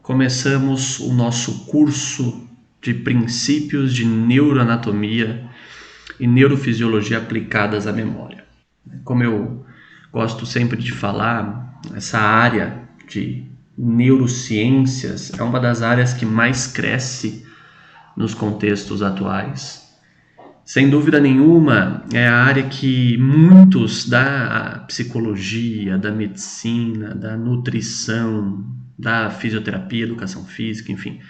começamos o nosso curso de princípios de neuroanatomia e neurofisiologia aplicadas à memória. Como eu gosto sempre de falar, essa área de neurociências é uma das áreas que mais cresce nos contextos atuais. Sem dúvida nenhuma, é a área que muitos da psicologia, da medicina, da nutrição, da fisioterapia, educação física, enfim,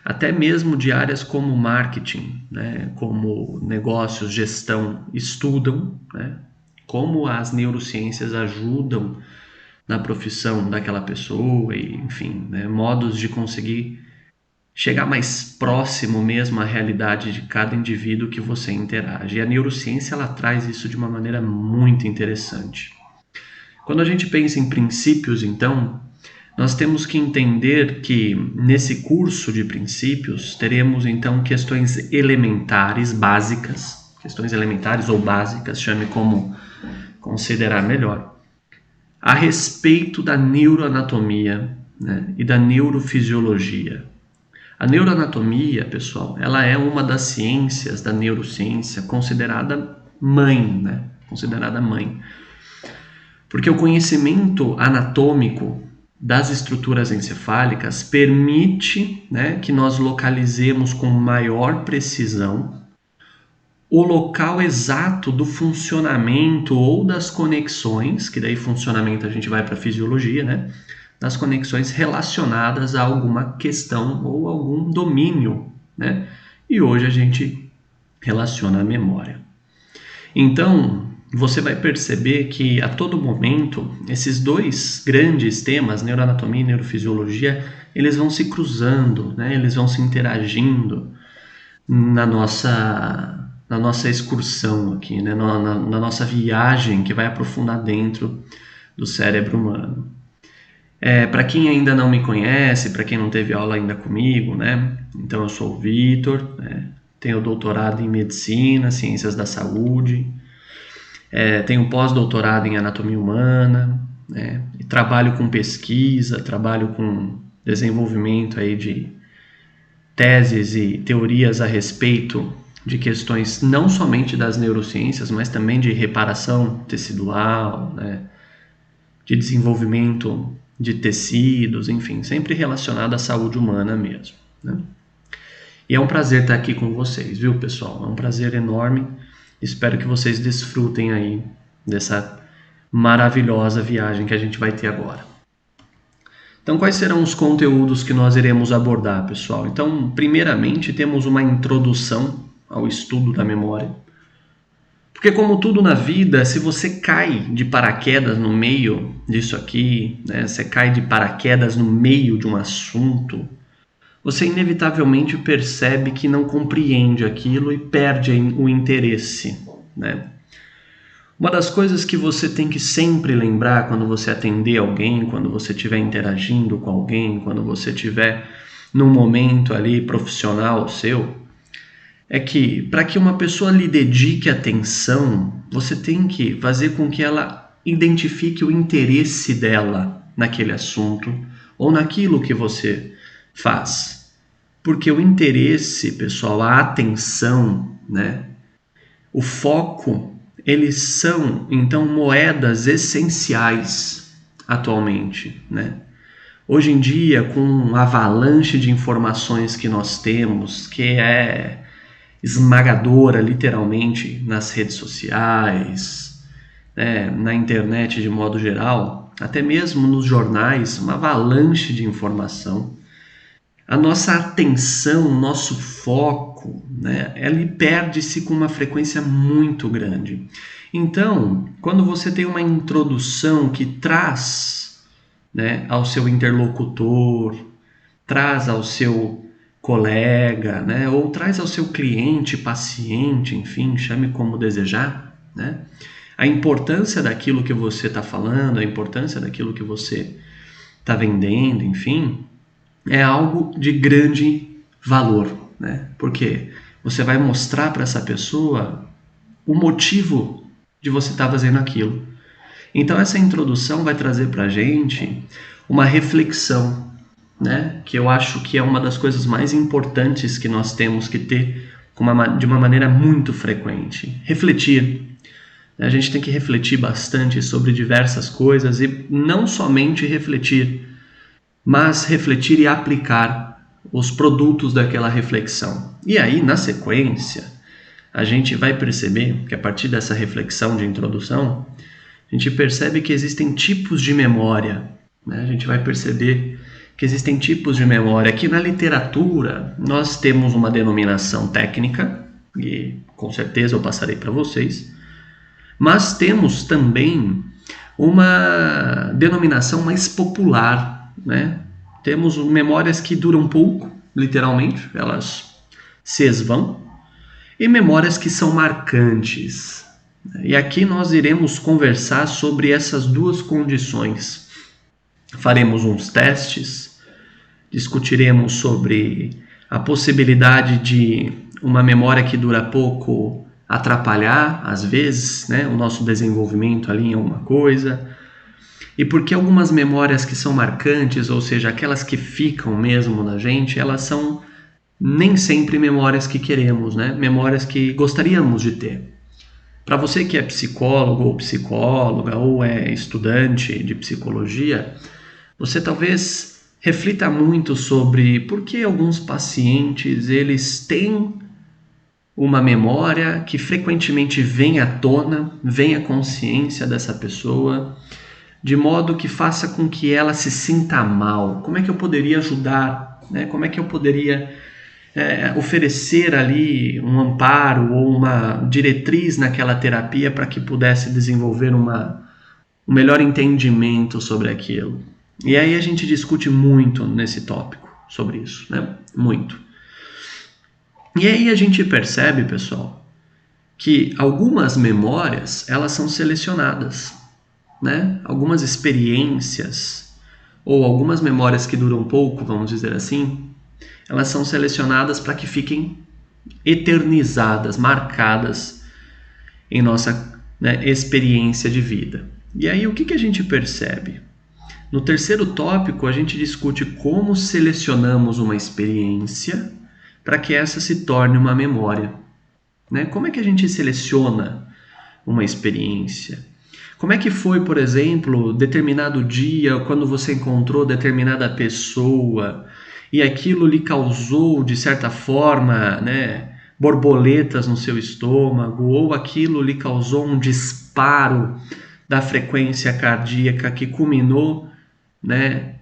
até mesmo de áreas como marketing, né, como negócios, gestão, estudam, né, como as neurociências ajudam na profissão daquela pessoa, e, enfim, né, modos de conseguir chegar mais próximo mesmo à realidade de cada indivíduo que você interage. E a neurociência ela traz isso de uma maneira muito interessante. Quando a gente pensa em princípios, então, nós temos que entender que nesse curso de princípios teremos então questões elementares, básicas, questões elementares ou básicas, chame como considerar melhor, a respeito da neuroanatomia, né, e da neurofisiologia. A neuroanatomia, pessoal, ela é uma das ciências da neurociência considerada mãe, né? Considerada mãe. Porque o conhecimento anatômico das estruturas encefálicas permite, né, que nós localizemos com maior precisão o local exato do funcionamento ou das conexões, que daí funcionamento a gente vai para a fisiologia, né? Das conexões relacionadas a alguma questão ou algum domínio, né? E hoje a gente relaciona a memória. Então, você vai perceber que a todo momento, esses dois grandes temas, neuroanatomia e neurofisiologia, eles vão se cruzando, né? Eles vão se interagindo na nossa excursão aqui, né? Na nossa viagem que vai aprofundar dentro do cérebro humano. Para quem ainda não me conhece, para quem não teve aula ainda comigo, né? Então eu sou o Vitor, né? Tenho doutorado em Medicina, Ciências da Saúde, tenho pós-doutorado em Anatomia Humana, né? E trabalho com pesquisa, trabalho com desenvolvimento aí de teses e teorias a respeito de questões não somente das neurociências, mas também de reparação tecidual, né? De desenvolvimento de tecidos, enfim, sempre relacionado à saúde humana mesmo, né? E é um prazer estar aqui com vocês, viu, pessoal? É um prazer enorme. Espero que vocês desfrutem aí dessa maravilhosa viagem que a gente vai ter agora. Então, quais serão os conteúdos que nós iremos abordar, pessoal? Então, primeiramente, temos uma introdução ao estudo da memória. Porque como tudo na vida, se você cai de paraquedas no meio disso aqui, né, você cai de paraquedas no meio de um assunto, você inevitavelmente percebe que não compreende aquilo e perde o interesse, né? Uma das coisas que você tem que sempre lembrar quando você atender alguém, quando você estiver interagindo com alguém, quando você estiver num momento ali profissional seu, é que para que uma pessoa lhe dedique atenção, você tem que fazer com que ela identifique o interesse dela naquele assunto ou naquilo que você faz. Porque o interesse, pessoal, a atenção, né, o foco, eles são, então, moedas essenciais atualmente, né? Hoje em dia, com um avalanche de informações que nós temos, que é esmagadora, literalmente, nas redes sociais, né, na internet de modo geral, até mesmo nos jornais, uma avalanche de informação. A nossa atenção, o nosso foco, né, ele perde-se com uma frequência muito grande. Então, quando você tem uma introdução que traz, né, ao seu interlocutor, traz ao seu colega, né, ou traz ao seu cliente, paciente, enfim, chame como desejar, né, a importância daquilo que você está falando, a importância daquilo que você está vendendo, enfim, é algo de grande valor, né? Porque você vai mostrar para essa pessoa o motivo de você estar fazendo aquilo. Então essa introdução vai trazer para a gente uma reflexão, né, que eu acho que é uma das coisas mais importantes que nós temos que ter de uma maneira muito frequente. Refletir. A gente tem que refletir bastante sobre diversas coisas e não somente refletir, mas refletir e aplicar os produtos daquela reflexão. E aí, na sequência, a gente vai perceber que a partir dessa reflexão de introdução, a gente percebe que existem tipos de memória, né? A gente vai perceber que existem tipos de memória. Aqui na literatura, nós temos uma denominação técnica, e com certeza eu passarei para vocês, mas temos também uma denominação mais popular, né? Temos memórias que duram pouco, literalmente, elas se esvão, e memórias que são marcantes. E aqui nós iremos conversar sobre essas duas condições. Faremos uns testes, discutiremos sobre a possibilidade de uma memória que dura pouco atrapalhar, às vezes, né, o nosso desenvolvimento ali em alguma coisa. E porque algumas memórias que são marcantes, ou seja, aquelas que ficam mesmo na gente, elas são nem sempre memórias que queremos, né? Memórias que gostaríamos de ter. Para você que é psicólogo ou psicóloga ou é estudante de psicologia, você talvez reflita muito sobre por que alguns pacientes eles têm uma memória que frequentemente vem à tona, vem à consciência dessa pessoa, de modo que faça com que ela se sinta mal. Como é que eu poderia ajudar? Né? Como é que eu poderia oferecer ali um amparo ou uma diretriz naquela terapia para que pudesse desenvolver um melhor entendimento sobre aquilo? E aí a gente discute muito nesse tópico sobre isso, né? Muito. E aí a gente percebe, pessoal, que algumas memórias, elas são selecionadas, né? Algumas experiências ou algumas memórias que duram pouco, vamos dizer assim, elas são selecionadas para que fiquem eternizadas, marcadas em nossa, né, experiência de vida. E aí o que a gente percebe? No terceiro tópico, a gente discute como selecionamos uma experiência para que essa se torne uma memória, né? Como é que a gente seleciona uma experiência? Como é que foi, por exemplo, determinado dia, quando você encontrou determinada pessoa e aquilo lhe causou, de certa forma, né, borboletas no seu estômago, ou aquilo lhe causou um disparo da frequência cardíaca que culminou, né,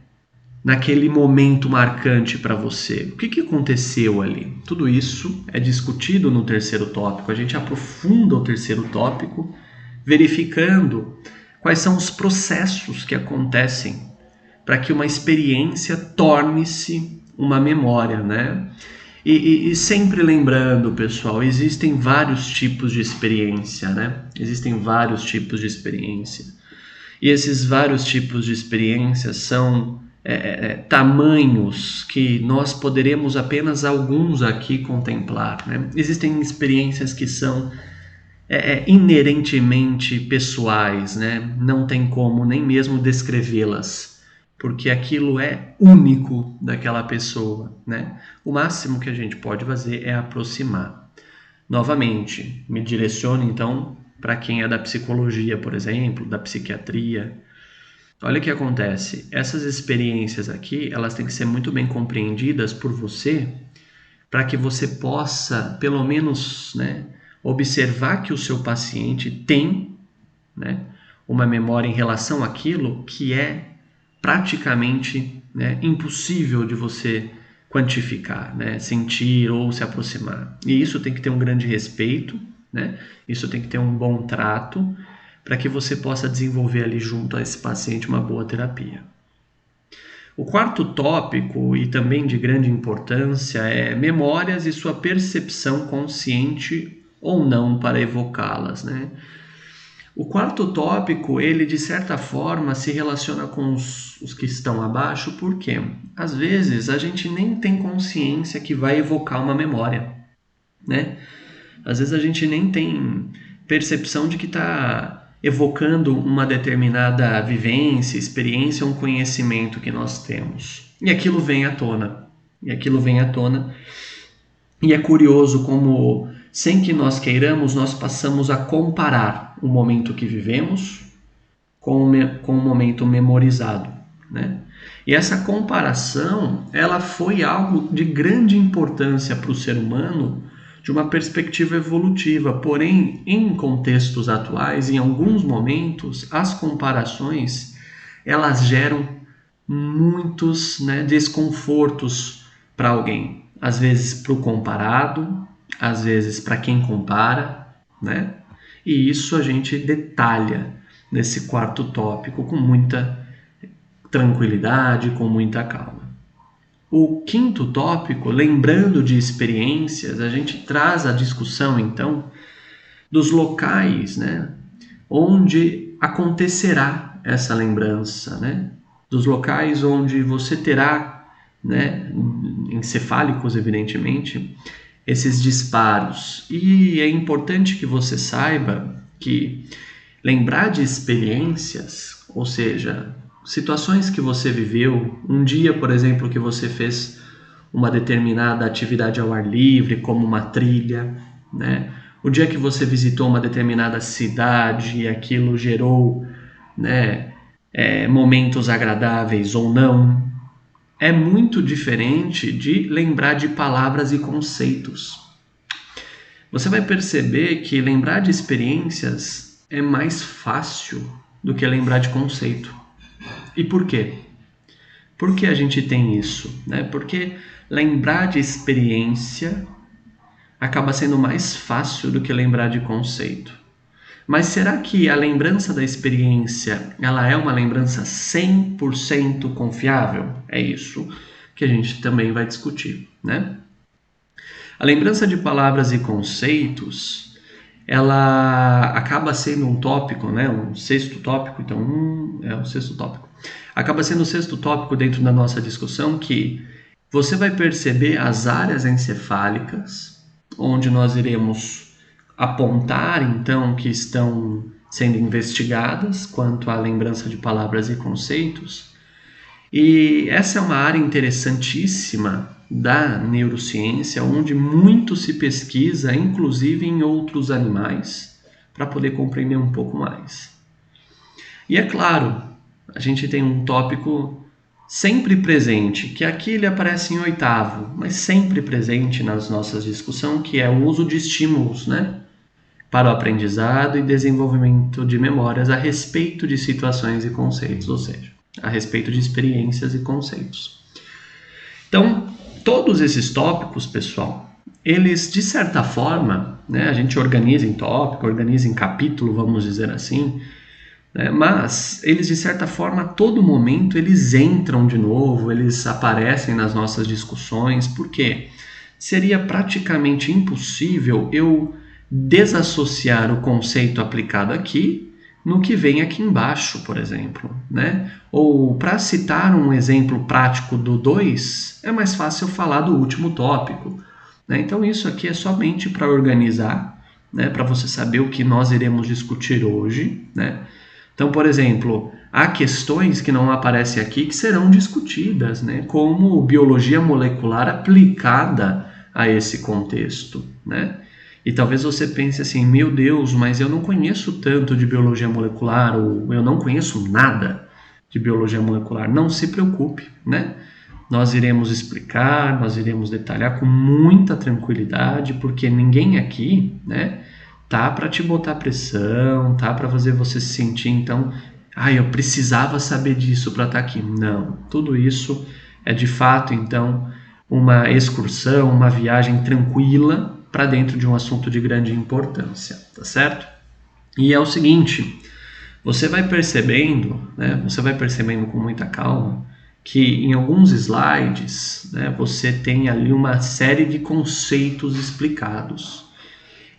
naquele momento marcante para você? O que aconteceu ali? Tudo isso é discutido no terceiro tópico. A gente aprofunda o terceiro tópico, verificando quais são os processos que acontecem para que uma experiência torne-se uma memória, né? E sempre lembrando, pessoal, existem vários tipos de experiência, né? Existem vários tipos de experiência. E esses vários tipos de experiências são tamanhos que nós poderemos apenas alguns aqui contemplar, né? Existem experiências que são inerentemente pessoais, né? Não tem como nem mesmo descrevê-las, porque aquilo é único daquela pessoa, né? O máximo que a gente pode fazer é aproximar. Novamente, me direcione então para quem é da psicologia, por exemplo, da psiquiatria. Olha o que acontece. Essas experiências aqui, elas têm que ser muito bem compreendidas por você, para que você possa, pelo menos, né, observar que o seu paciente tem, né, uma memória em relação àquilo que é praticamente, né, impossível de você quantificar, né, sentir ou se aproximar. E isso tem que ter um grande respeito, né? Isso tem que ter um bom trato para que você possa desenvolver ali junto a esse paciente uma boa terapia. O quarto tópico, e também de grande importância, é memórias e sua percepção consciente ou não para evocá-las, né? O quarto tópico, ele de certa forma se relaciona com os que estão abaixo, porque às vezes a gente nem tem consciência que vai evocar uma memória, né? Às vezes a gente nem tem percepção de que está evocando uma determinada vivência, experiência, um conhecimento que nós temos. E aquilo vem à tona. E é curioso como, sem que nós queiramos, nós passamos a comparar o momento que vivemos com o momento memorizado, né? E essa comparação, ela foi algo de grande importância para o ser humano de uma perspectiva evolutiva. Porém, em contextos atuais, em alguns momentos, as comparações, elas geram muitos, né, desconfortos para alguém. Às vezes para o comparado, às vezes para quem compara, né? E isso a gente detalha nesse quarto tópico com muita tranquilidade, com muita calma. O quinto tópico, lembrando de experiências, a gente traz a discussão, então, dos locais, né, onde acontecerá essa lembrança, né, dos locais onde você terá, né, encefálicos, evidentemente, esses disparos. E é importante que você saiba que lembrar de experiências, ou seja, situações que você viveu, um dia, por exemplo, que você fez uma determinada atividade ao ar livre, como uma trilha, né? O dia que você visitou uma determinada cidade e aquilo gerou, né, momentos agradáveis ou não, é muito diferente de lembrar de palavras e conceitos. Você vai perceber que lembrar de experiências é mais fácil do que lembrar de conceito. E por quê? Por que a gente tem isso, né? Porque lembrar de experiência acaba sendo mais fácil do que lembrar de conceito. Mas será que a lembrança da experiência, ela é uma lembrança 100% confiável? É isso que a gente também vai discutir, né? A lembrança de palavras e conceitos, ela acaba sendo um tópico, né? Um sexto tópico, então é o sexto tópico. Acaba sendo o sexto tópico dentro da nossa discussão, que você vai perceber as áreas encefálicas, onde nós iremos apontar, então, que estão sendo investigadas quanto à lembrança de palavras e conceitos. E essa é uma área interessantíssima da neurociência, onde muito se pesquisa, inclusive em outros animais, para poder compreender um pouco mais. E é claro, a gente tem um tópico sempre presente, que aqui ele aparece em oitavo, mas sempre presente nas nossas discussões, que é o uso de estímulos, né, para o aprendizado e desenvolvimento de memórias a respeito de situações e conceitos, ou seja, a respeito de experiências e conceitos. Então, todos esses tópicos, pessoal, eles, de certa forma, né, a gente organiza em tópico, organiza em capítulo, vamos dizer assim, né, mas eles, de certa forma, a todo momento, eles entram de novo, eles aparecem nas nossas discussões, porque seria praticamente impossível eu desassociar o conceito aplicado aqui no que vem aqui embaixo, por exemplo, né? Ou, para citar um exemplo prático do 2, é mais fácil falar do último tópico, né? Então isso aqui é somente para organizar, né? Para você saber o que nós iremos discutir hoje, né? Então, por exemplo, há questões que não aparecem aqui que serão discutidas, né? Como biologia molecular aplicada a esse contexto, né? E talvez você pense assim, meu Deus, mas eu não conheço tanto de biologia molecular, ou eu não conheço nada de biologia molecular. Não se preocupe, né? Nós iremos explicar, nós iremos detalhar com muita tranquilidade, porque ninguém aqui, né, tá para te botar pressão, tá para fazer você se sentir, então, eu precisava saber disso para estar aqui. Não, tudo isso é de fato, então, uma excursão, uma viagem tranquila para dentro de um assunto de grande importância, tá certo? E é o seguinte, você vai percebendo, né, você vai percebendo com muita calma que em alguns slides, né, você tem ali uma série de conceitos explicados.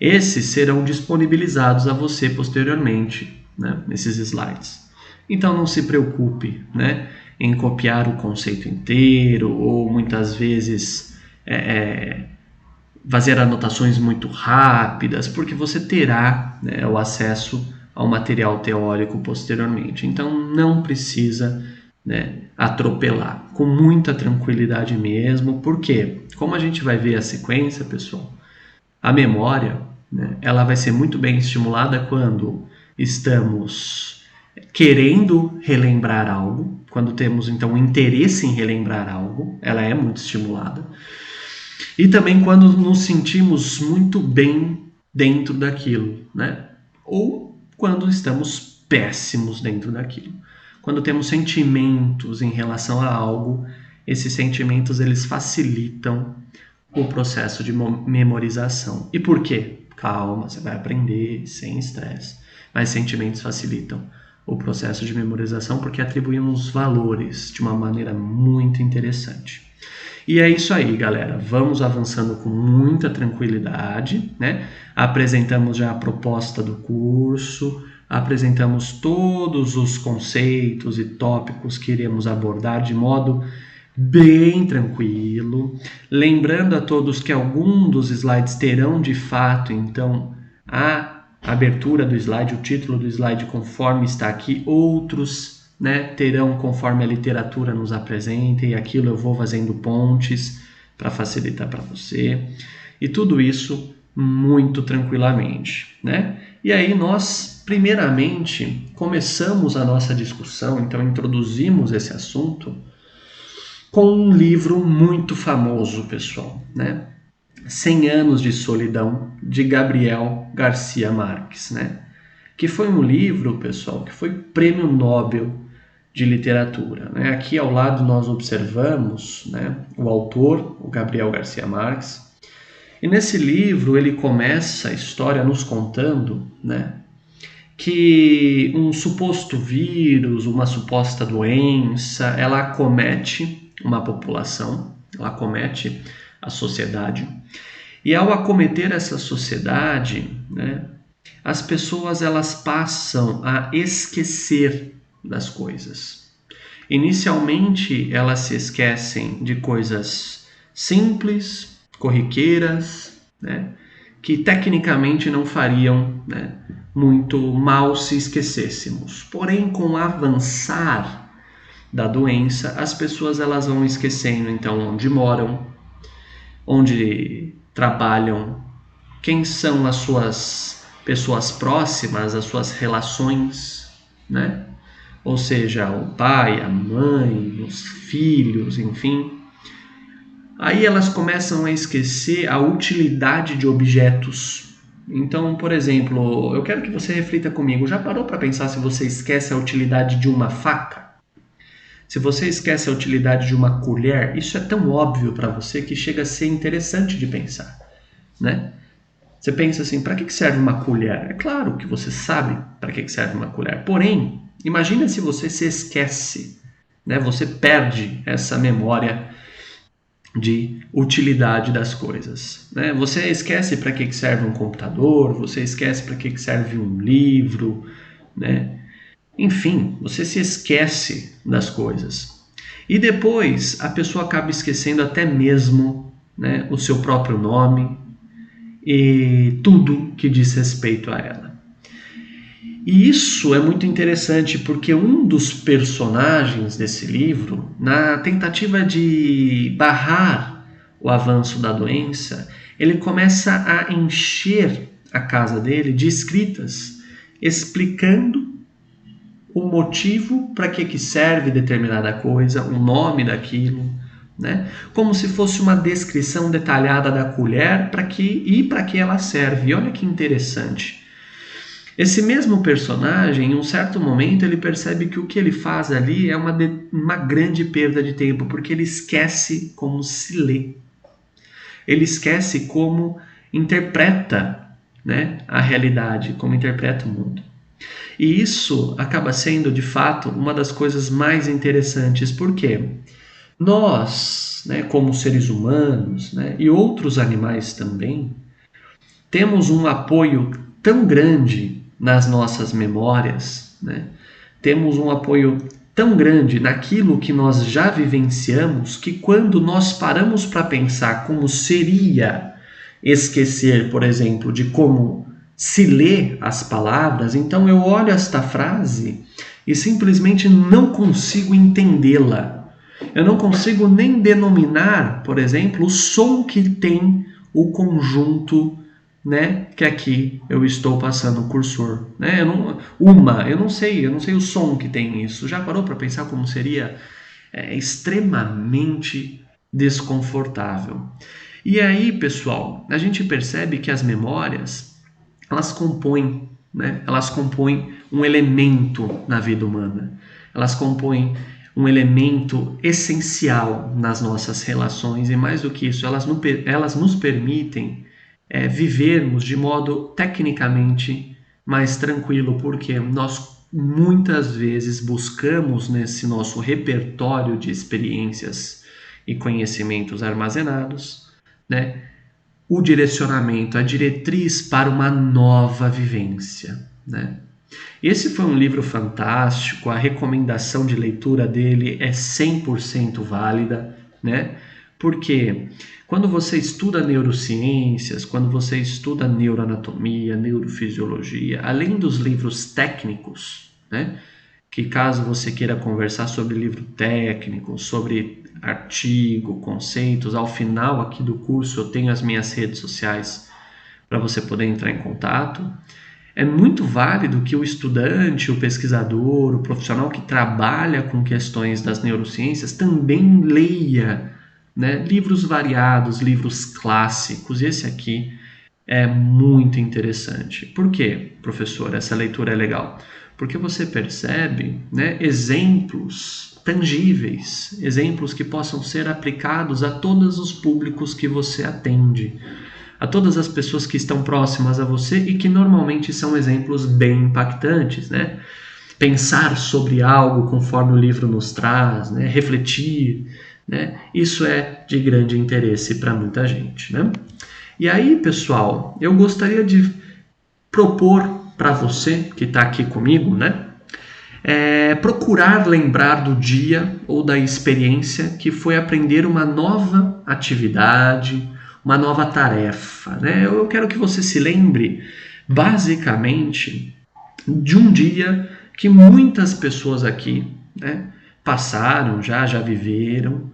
Esses serão disponibilizados a você posteriormente, né, nesses slides. Então não se preocupe, né, em copiar o conceito inteiro ou muitas vezes fazer anotações muito rápidas, porque você terá, né, o acesso ao material teórico posteriormente. Então não precisa, né, atropelar, com muita tranquilidade mesmo, porque, como a gente vai ver a sequência, pessoal, a memória, né, ela vai ser muito bem estimulada quando estamos querendo relembrar algo, quando temos então interesse em relembrar algo, ela é muito estimulada, e também quando nos sentimos muito bem dentro daquilo, né? Ou quando estamos péssimos dentro daquilo. Quando temos sentimentos em relação a algo, esses sentimentos eles facilitam o processo de memorização. E por quê? Calma, você vai aprender sem estresse. Mas sentimentos facilitam o processo de memorização porque atribuímos valores de uma maneira muito interessante. E é isso aí, galera. Vamos avançando com muita tranquilidade, né? Apresentamos já a proposta do curso, apresentamos todos os conceitos e tópicos que iremos abordar de modo bem tranquilo. Lembrando a todos que algum dos slides terão de fato, então, a abertura do slide, o título do slide conforme está aqui, outros, né, terão conforme a literatura nos apresenta, e aquilo eu vou fazendo pontes para facilitar para você, e tudo isso muito tranquilamente, né? E aí nós, primeiramente, começamos a nossa discussão, então introduzimos esse assunto com um livro muito famoso, pessoal, né? 100 Anos de Solidão, de Gabriel Garcia Marques, né? Que foi um livro, pessoal, que foi prêmio Nobel de literatura, né? Aqui ao lado nós observamos, né, o autor, o Gabriel Garcia Marques, e nesse livro ele começa a história nos contando, né, que um suposto vírus, uma suposta doença, ela acomete uma população, ela acomete a sociedade, e ao acometer essa sociedade, né, as pessoas elas passam a esquecer das coisas. Inicialmente, elas se esquecem de coisas simples, corriqueiras, né, que tecnicamente não fariam, né, muito mal se esquecêssemos. Porém, com o avançar da doença, as pessoas elas vão esquecendo então onde moram, onde trabalham, quem são as suas pessoas próximas, as suas relações, né? Ou seja, o pai, a mãe, os filhos, enfim. Aí elas começam a esquecer a utilidade de objetos. Então, por exemplo, eu quero que você reflita comigo. Já parou para pensar se você esquece a utilidade de uma faca? Se você esquece a utilidade de uma colher, isso é tão óbvio para você que chega a ser interessante de pensar, né? Você pensa assim, para que serve uma colher? É claro que você sabe para que serve uma colher. Porém, imagina se você se esquece, né? Você perde essa memória de utilidade das coisas, né? Você esquece para que serve um computador, você esquece para que serve um livro, né? Enfim, você se esquece das coisas. E depois a pessoa acaba esquecendo até mesmo, né, o seu próprio nome e tudo que diz respeito a ela. E isso é muito interessante porque um dos personagens desse livro, na tentativa de barrar o avanço da doença, ele começa a encher a casa dele de escritas explicando o motivo para que serve determinada coisa, o nome daquilo, né? Como se fosse uma descrição detalhada da colher para que ela serve. E olha que interessante. Esse mesmo personagem, em um certo momento, ele percebe que o que ele faz ali é uma grande perda de tempo, porque ele esquece como se lê. Ele esquece como interpreta, né, a realidade, como interpreta o mundo. E isso acaba sendo, de fato, uma das coisas mais interessantes, porque nós, né, como seres humanos, né, e outros animais também, temos um apoio tão grande nas nossas memórias, né? Temos um apoio tão grande naquilo que nós já vivenciamos, que quando nós paramos para pensar como seria esquecer, por exemplo, de como se lê as palavras, então eu olho esta frase e simplesmente não consigo entendê-la. Eu não consigo nem denominar, por exemplo, o som que tem o conjunto, né, que aqui eu estou passando o cursor, né? Eu não sei o som que tem isso. Já parou para pensar como seria extremamente desconfortável? E aí, pessoal, a gente percebe que as memórias, elas compõem, né? Elas compõem um elemento na vida humana. Elas compõem um elemento essencial nas nossas relações e, mais do que isso, elas nos permitem vivermos de modo tecnicamente mais tranquilo, porque nós muitas vezes buscamos nesse nosso repertório de experiências e conhecimentos armazenados, né, o direcionamento, a diretriz para uma nova vivência, né? Esse foi um livro fantástico, a recomendação de leitura dele é 100% válida, né? Porque quando você estuda neurociências, quando você estuda neuroanatomia, neurofisiologia, além dos livros técnicos, né? Que caso você queira conversar sobre livro técnico, sobre artigo, conceitos, ao final aqui do curso eu tenho as minhas redes sociais para você poder entrar em contato. É muito válido que o estudante, o pesquisador, o profissional que trabalha com questões das neurociências também leia, né, livros variados, livros clássicos. Esse aqui é muito interessante. Por quê, professor, essa leitura é legal? Porque você percebe, né, exemplos tangíveis, exemplos que possam ser aplicados a todos os públicos que você atende, a todas as pessoas que estão próximas a você e que normalmente são exemplos bem impactantes, né? Pensar sobre algo conforme o livro nos traz, né? Refletir, né? Isso é de grande interesse para muita gente, né? E aí, pessoal, eu gostaria de propor para você que está aqui comigo, né? Procurar lembrar do dia ou da experiência que foi aprender uma nova atividade, uma nova tarefa, né? Eu quero que você se lembre, basicamente, de um dia que muitas pessoas aqui, né, passaram, já viveram.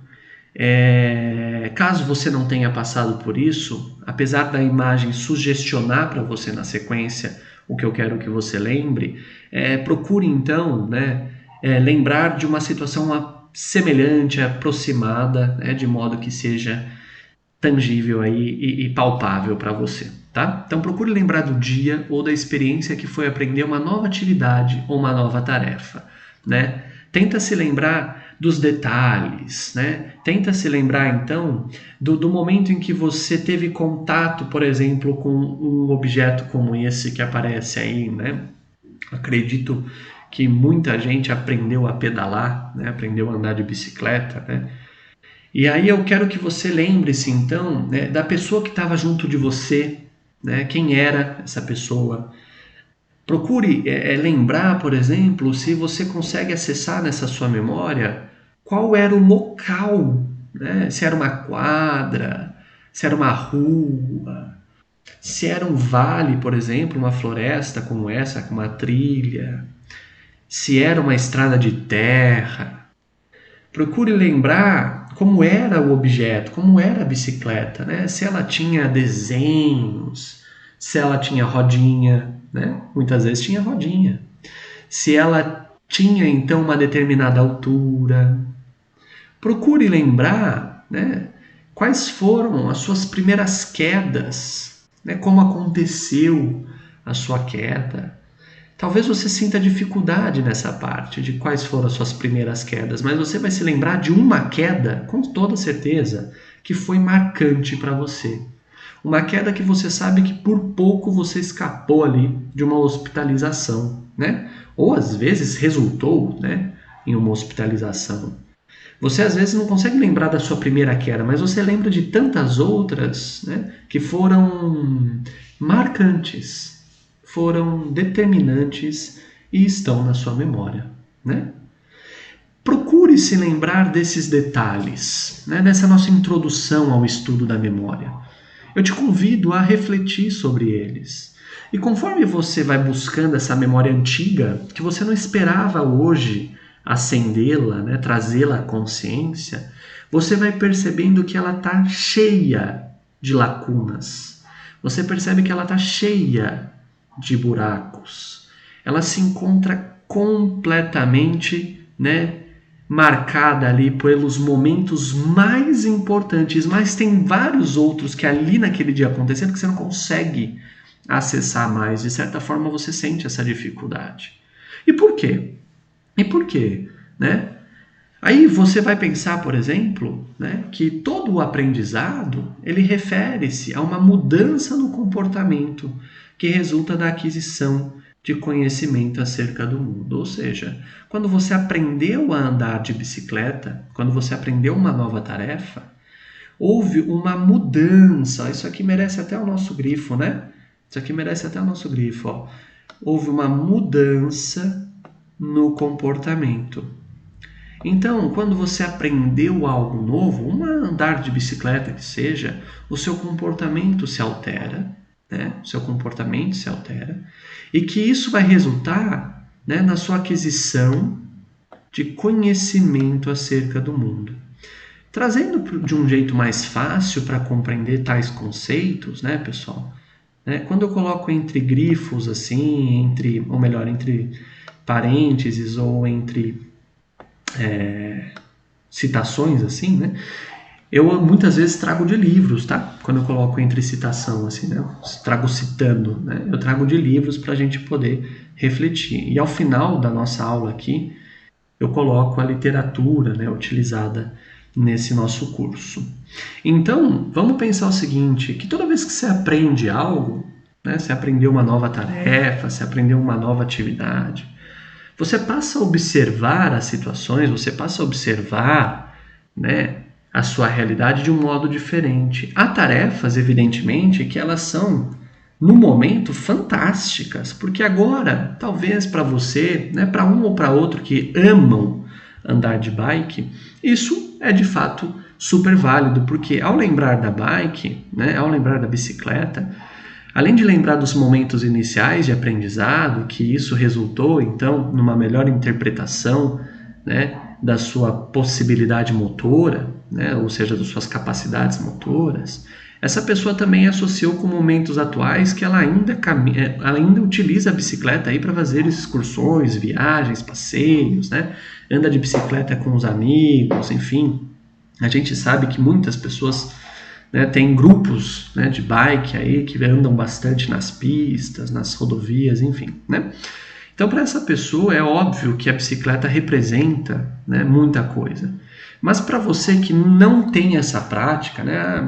Caso você não tenha passado por isso, apesar da imagem sugestionar para você na sequência o que eu quero que você lembre, procure então, né, lembrar de uma situação semelhante, aproximada, né, de modo que seja tangível aí e palpável para você, tá? Então procure lembrar do dia ou da experiência que foi aprender uma nova atividade ou uma nova tarefa, né? Tenta se lembrar dos detalhes, né? Tenta se lembrar então do momento em que você teve contato, por exemplo, com um objeto como esse que aparece aí, né? Acredito que muita gente aprendeu a pedalar, né? Aprendeu a andar de bicicleta, né? E aí eu quero que você lembre-se, então, né, da pessoa que estava junto de você, né, quem era essa pessoa. Procure lembrar, por exemplo, se você consegue acessar nessa sua memória qual era o local, né? Se era uma quadra, se era uma rua, se era um vale, por exemplo, uma floresta como essa, com uma trilha, se era uma estrada de terra. Procure lembrar como era o objeto, como era a bicicleta, né? Se ela tinha desenhos, se ela tinha rodinha, né? Muitas vezes tinha rodinha. Se ela tinha então uma determinada altura. Procure lembrar, né, quais foram as suas primeiras quedas, né? Como aconteceu a sua queda. Talvez você sinta dificuldade nessa parte de quais foram as suas primeiras quedas, mas você vai se lembrar de uma queda, com toda certeza, que foi marcante para você. Uma queda que você sabe que por pouco você escapou ali de uma hospitalização, né? Ou às vezes resultou, né, em uma hospitalização. Você às vezes não consegue lembrar da sua primeira queda, mas você lembra de tantas outras, né, que foram marcantes, foram determinantes e estão na sua memória, né? Procure se lembrar desses detalhes, né, nessa nossa introdução ao estudo da memória. Eu te convido a refletir sobre eles. E conforme você vai buscando essa memória antiga, que você não esperava hoje acendê-la, né, trazê-la à consciência, você vai percebendo que ela está cheia de lacunas. Você percebe que ela está cheia de buracos. Ela se encontra completamente, né, marcada ali pelos momentos mais importantes, mas tem vários outros que ali naquele dia acontecendo que você não consegue acessar mais. De certa forma você sente essa dificuldade. E por quê? E por quê? Né? Aí você vai pensar, por exemplo, né, que todo o aprendizado ele refere-se a uma mudança no comportamento que resulta da aquisição de conhecimento acerca do mundo. Ou seja, quando você aprendeu a andar de bicicleta, quando você aprendeu uma nova tarefa, houve uma mudança. Isso aqui merece até o nosso grifo, né? Isso aqui merece até o nosso grifo. Ó. Houve uma mudança no comportamento. Então, quando você aprendeu algo novo, um andar de bicicleta que seja, o seu comportamento se altera, né? O seu comportamento se altera, e que isso vai resultar, né, na sua aquisição de conhecimento acerca do mundo. Trazendo de um jeito mais fácil para compreender tais conceitos, né, pessoal? Né, quando eu coloco entre grifos assim, entre parênteses ou entre citações assim, né? Eu muitas vezes trago de livros, tá? Quando eu coloco entre citação assim, né? Eu trago citando, né? Eu trago de livros para a gente poder refletir. E ao final da nossa aula aqui, eu coloco a literatura, né, utilizada nesse nosso curso. Então, vamos pensar o seguinte, que toda vez que você aprende algo, né, você aprendeu uma nova tarefa, você aprendeu uma nova atividade, você passa a observar as situações, você passa a observar, né, a sua realidade de um modo diferente. Há tarefas, evidentemente, que elas são, no momento, fantásticas, porque agora, talvez para você, né, para um ou para outro que amam andar de bike, isso é de fato super válido, porque ao lembrar da bike, né, ao lembrar da bicicleta, além de lembrar dos momentos iniciais de aprendizado, que isso resultou, então, numa melhor interpretação, né, da sua possibilidade motora, né, ou seja, das suas capacidades motoras, essa pessoa também associou com momentos atuais que ela ainda utiliza a bicicleta aí para fazer excursões, viagens, passeios, né, anda de bicicleta com os amigos, enfim. A gente sabe que muitas pessoas, né, tem grupos, né, de bike aí que andam bastante nas pistas, nas rodovias, enfim, né? Então, para essa pessoa é óbvio que a bicicleta representa, né, muita coisa. Mas para você que não tem essa prática, né,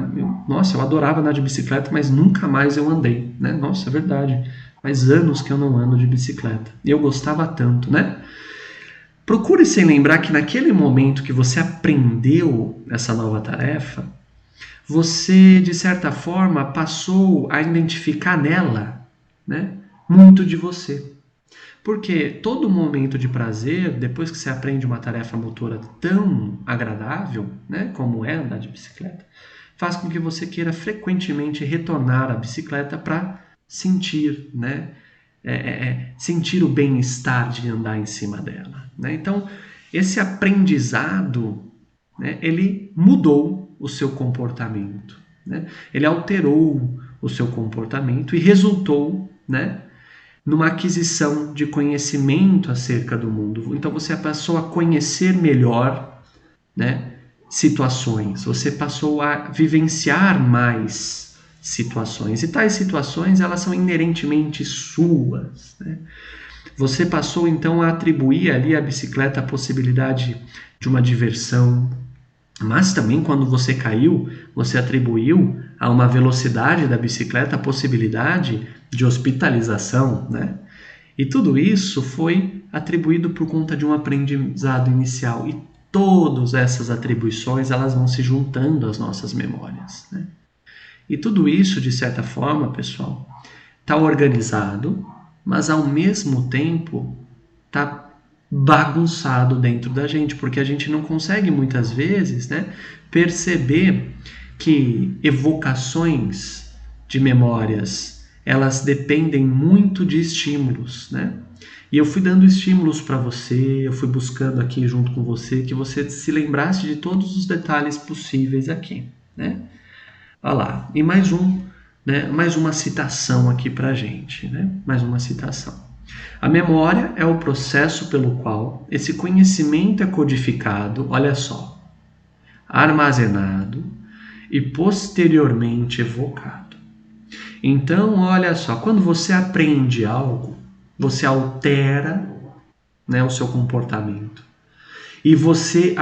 nossa, eu adorava andar de bicicleta, mas nunca mais eu andei, né? Nossa, é verdade. Faz anos que eu não ando de bicicleta. E eu gostava tanto, né? Procure se lembrar que naquele momento que você aprendeu essa nova tarefa, você, de certa forma, passou a identificar nela, né, muito de você. Porque todo momento de prazer, depois que você aprende uma tarefa motora tão agradável, né, como é andar de bicicleta, faz com que você queira frequentemente retornar à bicicleta para sentir, né, sentir o bem-estar de andar em cima dela, né? Então, esse aprendizado, né, ele mudou o seu comportamento, né? Ele alterou o seu comportamento e resultou, né, numa aquisição de conhecimento acerca do mundo. Então você passou a conhecer melhor, né, situações, você passou a vivenciar mais situações, e tais situações elas são inerentemente suas, né? Você passou então a atribuir ali à bicicleta a possibilidade de uma diversão, mas também quando você caiu, você atribuiu a uma velocidade da bicicleta a possibilidade de hospitalização, né? E tudo isso foi atribuído por conta de um aprendizado inicial. E todas essas atribuições elas vão se juntando às nossas memórias, né? E tudo isso, de certa forma, pessoal, está organizado, mas ao mesmo tempo está bagunçado dentro da gente, porque a gente não consegue muitas vezes, né, perceber que evocações de memórias elas dependem muito de estímulos, né? E eu fui dando estímulos para você, eu fui buscando aqui junto com você que você se lembrasse de todos os detalhes possíveis aqui, né? Olha lá, e mais uma citação aqui para a gente, né? Mais uma citação. A memória é o processo pelo qual esse conhecimento é codificado, olha só, armazenado e posteriormente evocado. Então, olha só, quando você aprende algo, você altera, né, o seu comportamento e você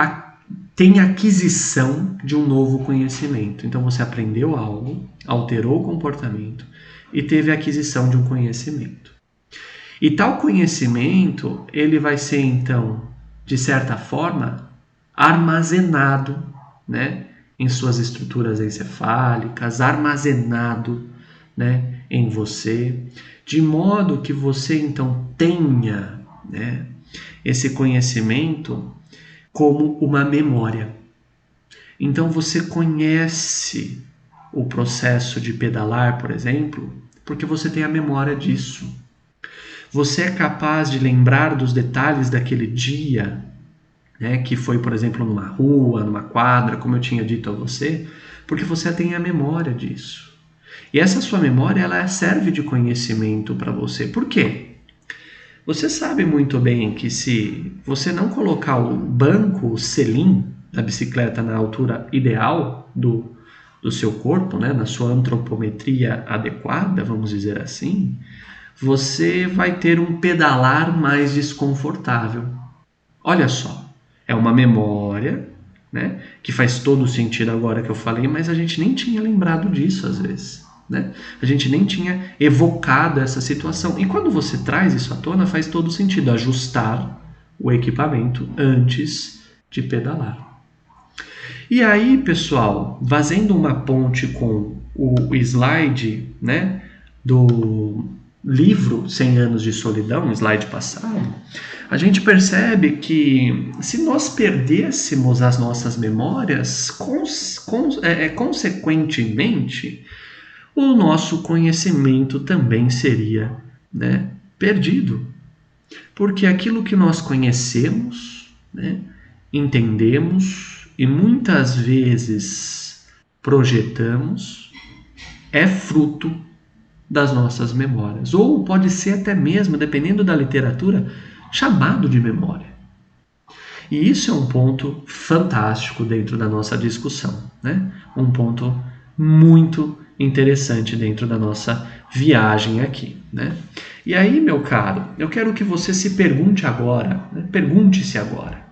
tem aquisição de um novo conhecimento. Então, você aprendeu algo, alterou o comportamento e teve a aquisição de um conhecimento. E tal conhecimento, ele vai ser, então, de certa forma, armazenado, né, em suas estruturas encefálicas, armazenado, né, em você, de modo que você, então, tenha, né, esse conhecimento como uma memória. Então, você conhece o processo de pedalar, por exemplo, porque você tem a memória disso. Você é capaz de lembrar dos detalhes daquele dia, né, que foi, por exemplo, numa rua, numa quadra, como eu tinha dito a você, porque você tem a memória disso. E essa sua memória, ela serve de conhecimento para você. Por quê? Você sabe muito bem que se você não colocar o banco, o selim da bicicleta na altura ideal do seu corpo, né, na sua antropometria adequada, vamos dizer assim, você vai ter um pedalar mais desconfortável. Olha só, é uma memória, né, que faz todo sentido agora que eu falei, mas a gente nem tinha lembrado disso às vezes, né? A gente nem tinha evocado essa situação. E quando você traz isso à tona, faz todo sentido ajustar o equipamento antes de pedalar. E aí, pessoal, fazendo uma ponte com o slide, né, do livro 100 anos de solidão, slide passado, a gente percebe que se nós perdêssemos as nossas memórias, consequentemente, o nosso conhecimento também seria, né, perdido. Porque aquilo que nós conhecemos, né, entendemos e muitas vezes projetamos é fruto das nossas memórias. Ou pode ser até mesmo, dependendo da literatura, chamado de memória. E isso é um ponto fantástico dentro da nossa discussão, né? Um ponto muito interessante dentro da nossa viagem aqui, né? E aí, meu caro, eu quero que você se pergunte agora, né? Pergunte-se agora,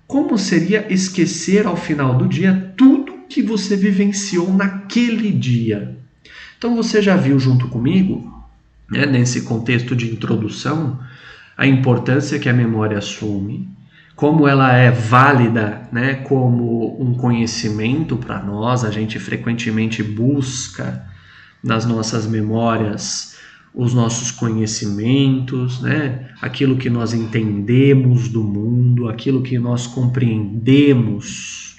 como seria esquecer ao final do dia tudo que você vivenciou naquele dia? Então você já viu junto comigo, né, nesse contexto de introdução, a importância que a memória assume, como ela é válida, né, como um conhecimento para nós. A gente frequentemente busca nas nossas memórias os nossos conhecimentos, né, aquilo que nós entendemos do mundo, aquilo que nós compreendemos,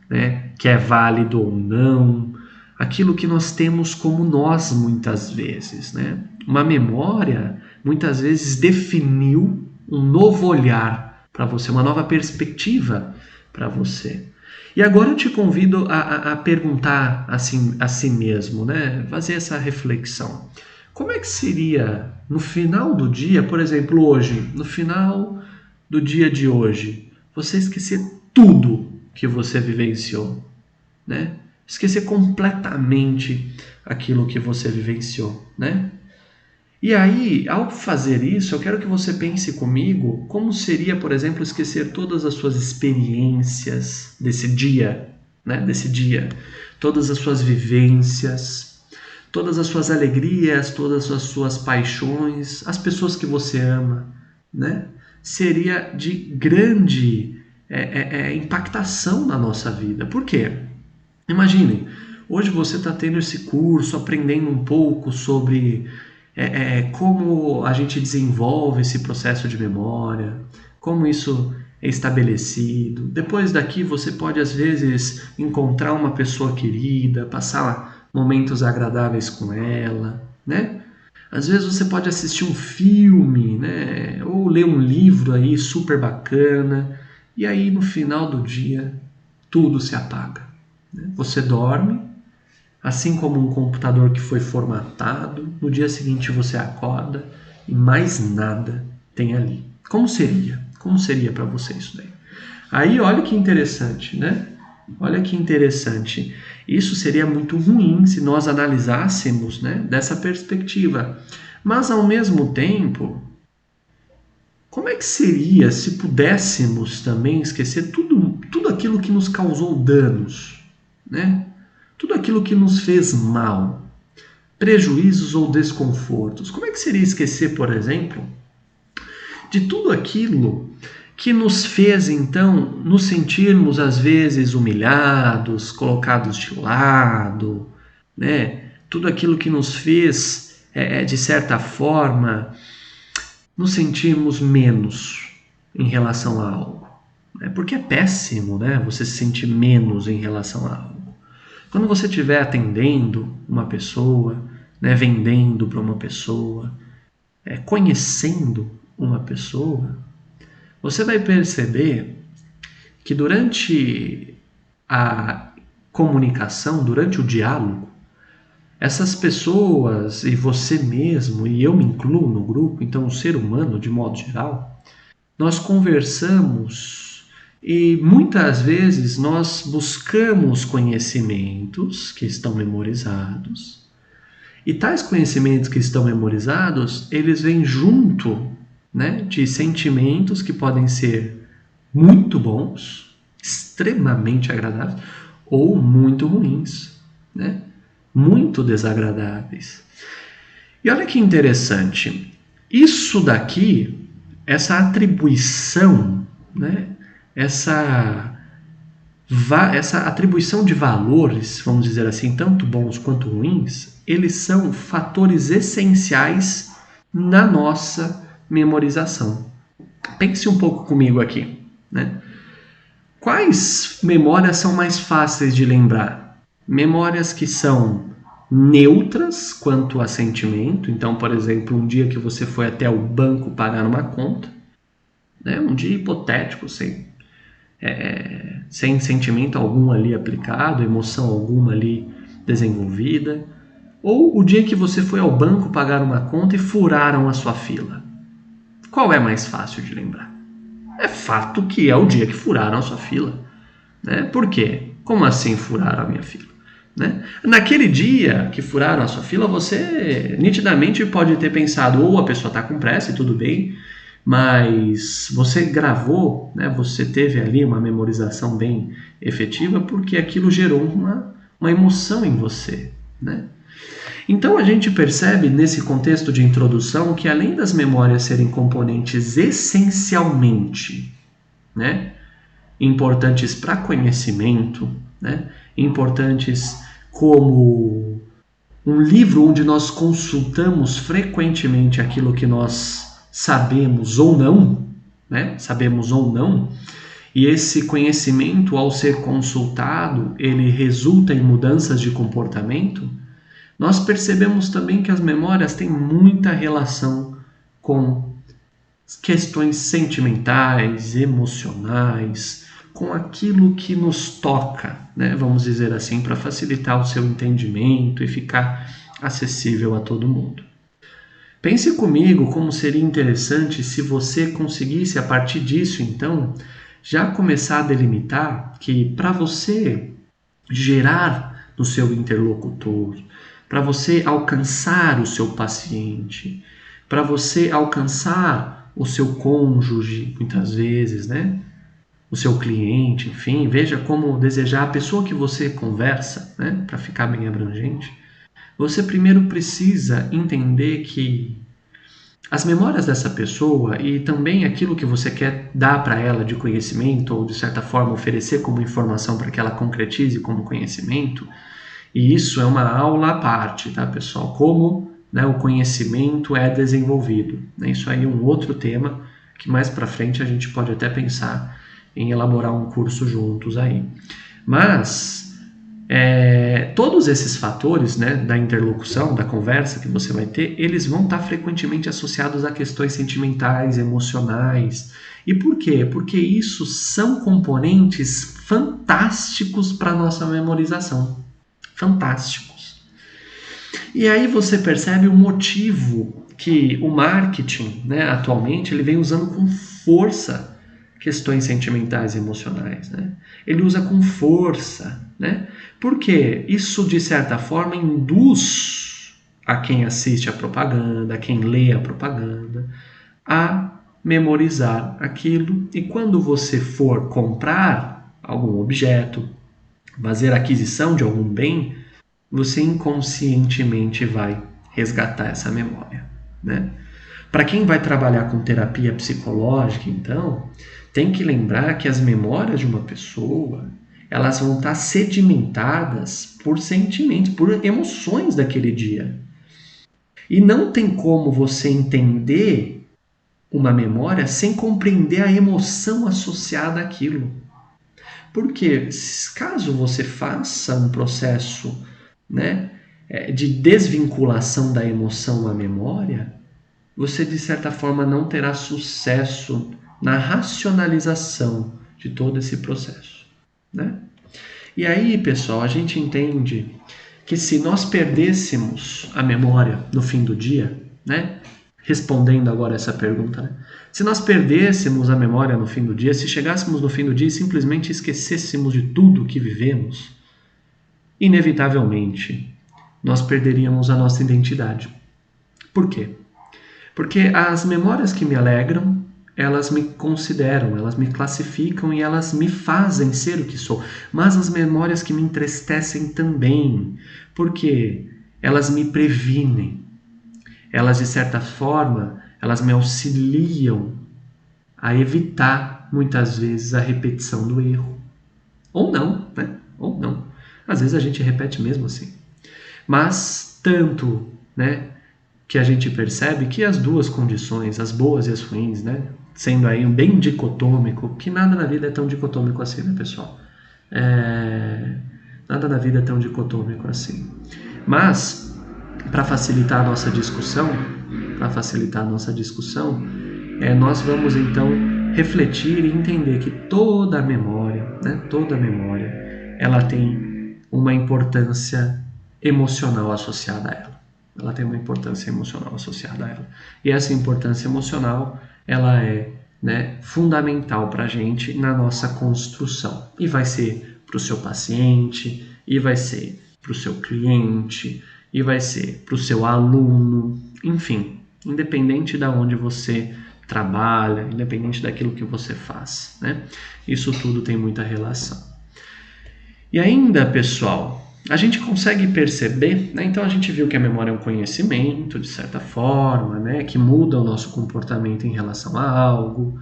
né, que é válido ou não, aquilo que nós temos como nós muitas vezes, né? Uma memória muitas vezes definiu um novo olhar para você, uma nova perspectiva para você. E agora eu te convido a perguntar assim, a si mesmo, né? Fazer essa reflexão. Como é que seria no final do dia, por exemplo, hoje, no final do dia de hoje, você esquecer tudo que você vivenciou, né? Esquecer completamente aquilo que você vivenciou, né? E aí, ao fazer isso, eu quero que você pense comigo como seria, por exemplo, esquecer todas as suas experiências desse dia, né? Desse dia, todas as suas vivências, todas as suas alegrias, todas as suas paixões, as pessoas que você ama, né? Seria de grande impactação na nossa vida. Por quê? Imagine, hoje você está tendo esse curso, aprendendo um pouco sobre como a gente desenvolve esse processo de memória, como isso é estabelecido. Depois daqui você pode, às vezes, encontrar uma pessoa querida, passar momentos agradáveis com ela, né? Às vezes você pode assistir um filme, né? Ou ler um livro aí super bacana, e aí no final do dia tudo se apaga, né? Você dorme, assim como um computador que foi formatado, no dia seguinte você acorda e mais nada tem ali. Como seria? Como seria para você isso daí? Aí olha que interessante, né? Olha que interessante. Isso seria muito ruim se nós analisássemos, né, dessa perspectiva. Mas ao mesmo tempo, como é que seria se pudéssemos também esquecer tudo aquilo que nos causou danos, né? Tudo aquilo que nos fez mal, prejuízos ou desconfortos. Como é que seria esquecer, por exemplo, de tudo aquilo que nos fez, então, nos sentirmos, às vezes, humilhados, colocados de lado, né? Tudo aquilo que nos fez, de certa forma, nos sentirmos menos em relação a algo. Porque é péssimo, né? Você se sentir menos em relação a algo. Quando você estiver atendendo uma pessoa, né, vendendo para uma pessoa, conhecendo uma pessoa, você vai perceber que durante a comunicação, durante o diálogo, essas pessoas e você mesmo, e eu me incluo no grupo, então o ser humano de modo geral, nós conversamos e muitas vezes nós buscamos conhecimentos que estão memorizados. E tais conhecimentos que estão memorizados, eles vêm junto, né, de sentimentos que podem ser muito bons, extremamente agradáveis, ou muito ruins, né, muito desagradáveis. E olha que interessante, isso daqui, essa atribuição, né, essa atribuição de valores, vamos dizer assim, tanto bons quanto ruins, eles são fatores essenciais na nossa memorização. Pense um pouco comigo aqui, né? Quais memórias são mais fáceis de lembrar? Memórias que são neutras quanto a sentimento. Então, por exemplo, um dia que você foi até o banco pagar uma conta, né? Um dia hipotético, sem sentimento algum ali aplicado, emoção alguma ali desenvolvida. Ou o dia que você foi ao banco pagar uma conta e furaram a sua fila. Qual é mais fácil de lembrar? É fato que é o dia que furaram a sua fila, né? Por quê? Como assim furaram a minha fila? Né? Naquele dia que furaram a sua fila, você nitidamente pode ter pensado, ou a pessoa está com pressa e tudo bem, mas você gravou, né? Você teve ali uma memorização bem efetiva porque aquilo gerou uma emoção em você, né? Então a gente percebe nesse contexto de introdução que além das memórias serem componentes essencialmente, né, importantes para conhecimento, né, importantes como um livro onde nós consultamos frequentemente aquilo que nós sabemos ou não, né, e esse conhecimento, ao ser consultado, ele resulta em mudanças de comportamento. Nós percebemos também que as memórias têm muita relação com questões sentimentais, emocionais, com aquilo que nos toca, né? Vamos dizer assim, para facilitar o seu entendimento e ficar acessível a todo mundo. Pense comigo como seria interessante se você conseguisse, a partir disso, então, já começar a delimitar que para você gerar no seu interlocutor, para você alcançar o seu paciente, para você alcançar o seu cônjuge, muitas vezes, né? O seu cliente, enfim, veja como desejar a pessoa que você conversa, né? Para ficar bem abrangente. Você primeiro precisa entender que as memórias dessa pessoa e também aquilo que você quer dar para ela de conhecimento ou de certa forma oferecer como informação para que ela concretize como conhecimento. E isso é uma aula à parte, tá, pessoal? Como, né, o conhecimento é desenvolvido. Né? Isso aí é um outro tema que mais para frente a gente pode até pensar em elaborar um curso juntos aí. Mas Todos esses fatores, né, da interlocução, da conversa que você vai ter, eles vão estar frequentemente associados a questões sentimentais, emocionais. E por quê? Porque isso são componentes fantásticos para a nossa memorização. Fantásticos. E aí você percebe o motivo que o marketing, né, atualmente, ele vem usando com força questões sentimentais e emocionais, né? Ele usa com força, né? Porque isso, de certa forma, induz a quem assiste a propaganda, a quem lê a propaganda, a memorizar aquilo. E quando você for comprar algum objeto, fazer aquisição de algum bem, você inconscientemente vai resgatar essa memória, né? Para quem vai trabalhar com terapia psicológica, então, tem que lembrar que as memórias de uma pessoa, elas vão estar sedimentadas por sentimentos, por emoções daquele dia. E não tem como você entender uma memória sem compreender a emoção associada àquilo. Porque caso você faça um processo, né, de desvinculação da emoção à memória, você de certa forma não terá sucesso na racionalização de todo esse processo, né? E aí, pessoal, a gente entende que se nós perdêssemos a memória no fim do dia, né? Respondendo agora essa pergunta, né? Se nós perdêssemos a memória no fim do dia, se chegássemos no fim do dia e simplesmente esquecêssemos de tudo que vivemos, inevitavelmente nós perderíamos a nossa identidade. Por quê? Porque as memórias que me alegram, elas me consideram, elas me classificam e elas me fazem ser o que sou. Mas as memórias que me entristecem também, porque elas me previnem. Elas, de certa forma, elas me auxiliam a evitar, muitas vezes, a repetição do erro. Ou não, né? Ou não. Às vezes a gente repete mesmo assim. Mas tanto, né, que a gente percebe que as duas condições, as boas e as ruins, né, sendo aí um bem dicotômico, que nada na vida é tão dicotômico assim, né, pessoal? Nada na vida é tão dicotômico assim. Mas, para facilitar a nossa discussão, nós vamos então refletir e entender que toda memória, ela tem uma importância emocional associada a ela. Ela tem uma importância emocional associada a ela. E essa importância emocional, ela é, né, fundamental para a gente na nossa construção. E vai ser para o seu paciente, e vai ser para o seu cliente, e vai ser para o seu aluno, enfim, independente de onde você trabalha, independente daquilo que você faz, né? Isso tudo tem muita relação. E ainda, pessoal, a gente consegue perceber, né? Então a gente viu que a memória é um conhecimento, de certa forma, né? Que muda o nosso comportamento em relação a algo.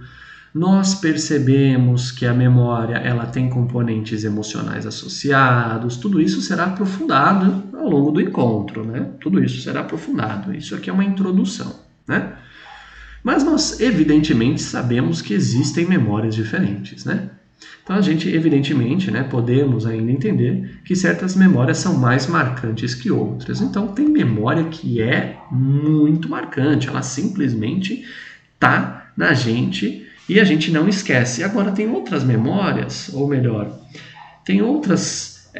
Nós percebemos que a memória ela tem componentes emocionais associados. Tudo isso será aprofundado ao longo do encontro, né? Tudo isso será aprofundado. Isso aqui é uma introdução, né? Mas nós, evidentemente, sabemos que existem memórias diferentes, né? Então a gente, evidentemente, né, podemos ainda entender que certas memórias são mais marcantes que outras. Então tem memória que é muito marcante, ela simplesmente está na gente e a gente não esquece. Agora tem outras memórias, ou melhor, tem outras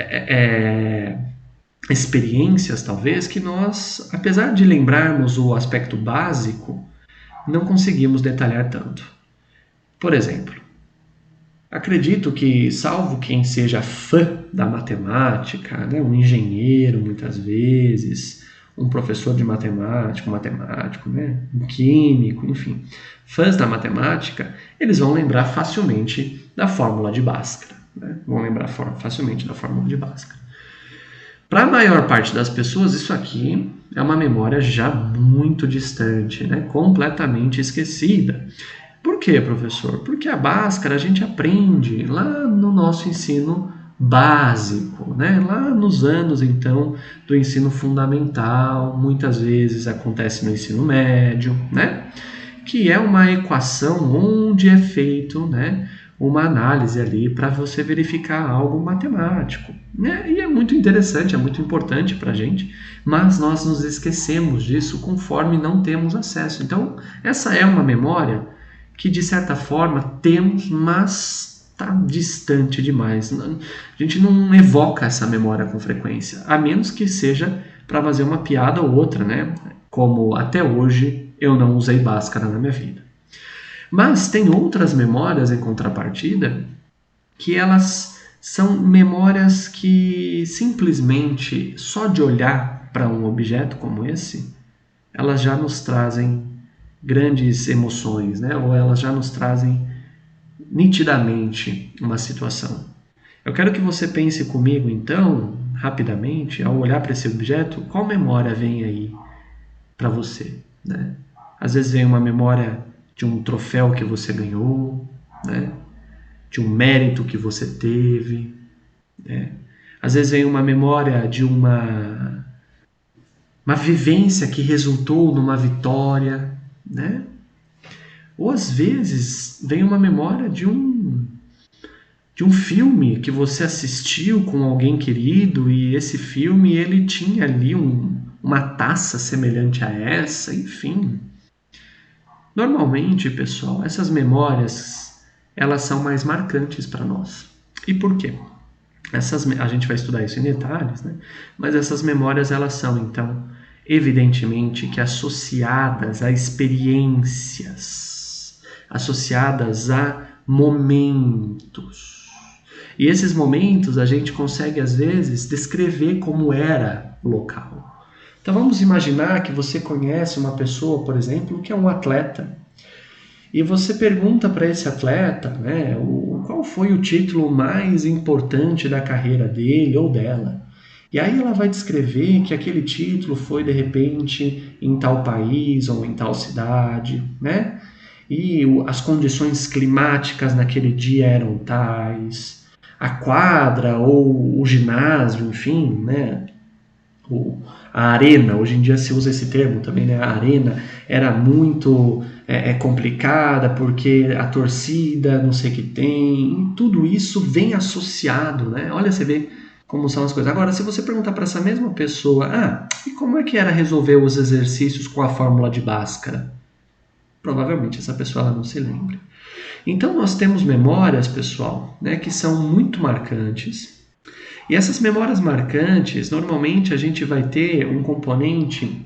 experiências talvez que nós, apesar de lembrarmos o aspecto básico, não conseguimos detalhar tanto. Por exemplo, acredito que, salvo quem seja fã da matemática, né, um engenheiro muitas vezes, um professor de matemática, um matemático, né, um químico, enfim, fãs da matemática, eles vão lembrar facilmente da fórmula de Bhaskara, né? Vão lembrar facilmente da fórmula de Bhaskara. Para a maior parte das pessoas, isso aqui é uma memória já muito distante, né? Completamente esquecida. Por quê, professor? Porque a Bhaskara a gente aprende lá no nosso ensino básico, né? Lá nos anos, então, do ensino fundamental, muitas vezes acontece no ensino médio, né? Que é uma equação onde é feito, né, uma análise ali para você verificar algo matemático, né? E é muito interessante, é muito importante para a gente, mas nós nos esquecemos disso conforme não temos acesso. Então, essa é uma memória que, de certa forma, temos, mas está distante demais. A gente não evoca essa memória com frequência, a menos que seja para fazer uma piada ou outra, né? Como até hoje eu não usei Bhaskara na minha vida. Mas tem outras memórias em contrapartida que elas são memórias que simplesmente só de olhar para um objeto como esse, elas já nos trazem grandes emoções, né? Ou elas já nos trazem nitidamente uma situação. Eu quero que você pense comigo então, rapidamente, ao olhar para esse objeto, qual memória vem aí para você, né? Às vezes vem uma memória de um troféu que você ganhou, né? De um mérito que você teve, né? Às vezes vem uma memória de uma vivência que resultou numa vitória, né? Ou às vezes vem uma memória de um filme que você assistiu com alguém querido e esse filme ele tinha ali uma taça semelhante a essa, enfim. Normalmente, pessoal, essas memórias, elas são mais marcantes para nós. E por quê? A gente vai estudar isso em detalhes, né? Mas essas memórias, elas são, então, evidentemente que associadas a experiências, associadas a momentos. E esses momentos a gente consegue, às vezes, descrever como era o local. Então vamos imaginar que você conhece uma pessoa, por exemplo, que é um atleta. E você pergunta para esse atleta, né, qual foi o título mais importante da carreira dele ou dela. E aí ela vai descrever que aquele título foi, de repente, em tal país ou em tal cidade, né? E as condições climáticas naquele dia eram tais. A quadra ou o ginásio, enfim, né? A arena, hoje em dia se usa esse termo também, né? A arena era muito complicada porque a torcida, não sei o que tem, e tudo isso vem associado, né? Olha, você vê como são as coisas. Agora, se você perguntar para essa mesma pessoa, e como é que era resolver os exercícios com a fórmula de Bhaskara? Provavelmente essa pessoa ela não se lembra. Então nós temos memórias, pessoal, né, que são muito marcantes. E essas memórias marcantes, normalmente a gente vai ter um componente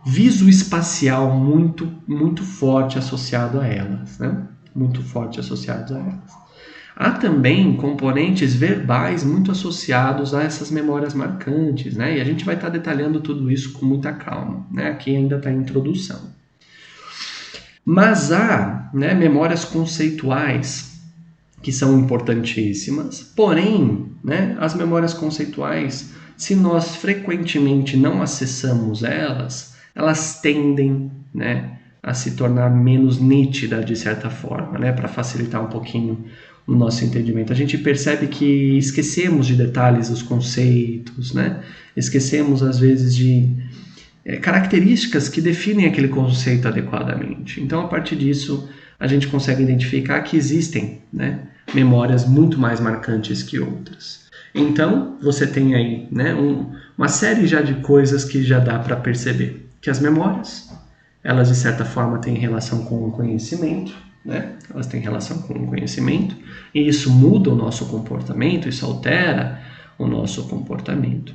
visoespacial muito, muito forte associado a elas, né? Muito forte associado a elas. Há também componentes verbais muito associados a essas memórias marcantes, né? E a gente vai estar detalhando tudo isso com muita calma, né? Aqui ainda está a introdução. Mas há, né, memórias conceituais que são importantíssimas, porém, né, as memórias conceituais, se nós frequentemente não acessamos elas tendem, né, a se tornar menos nítida de certa forma, né, para facilitar um pouquinho o nosso entendimento. A gente percebe que esquecemos de detalhes os conceitos, né, esquecemos às vezes de características que definem aquele conceito adequadamente. Então, a partir disso, a gente consegue identificar que existem, né, memórias muito mais marcantes que outras. Então, você tem aí, né, uma série já de coisas que já dá para perceber. Que as memórias, elas de certa forma têm relação com o conhecimento, né? Elas têm relação com o conhecimento, e isso muda o nosso comportamento, isso altera o nosso comportamento.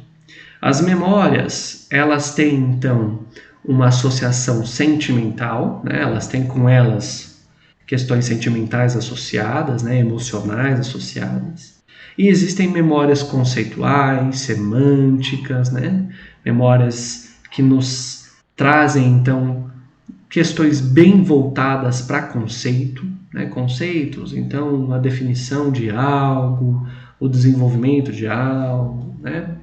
As memórias, elas têm, então, uma associação sentimental, né? Elas têm com elas questões sentimentais associadas, né? Emocionais associadas. E existem memórias conceituais, semânticas, né? Memórias que nos trazem, então, questões bem voltadas para conceito, né? Conceitos, então, a definição de algo, o desenvolvimento de algo, né?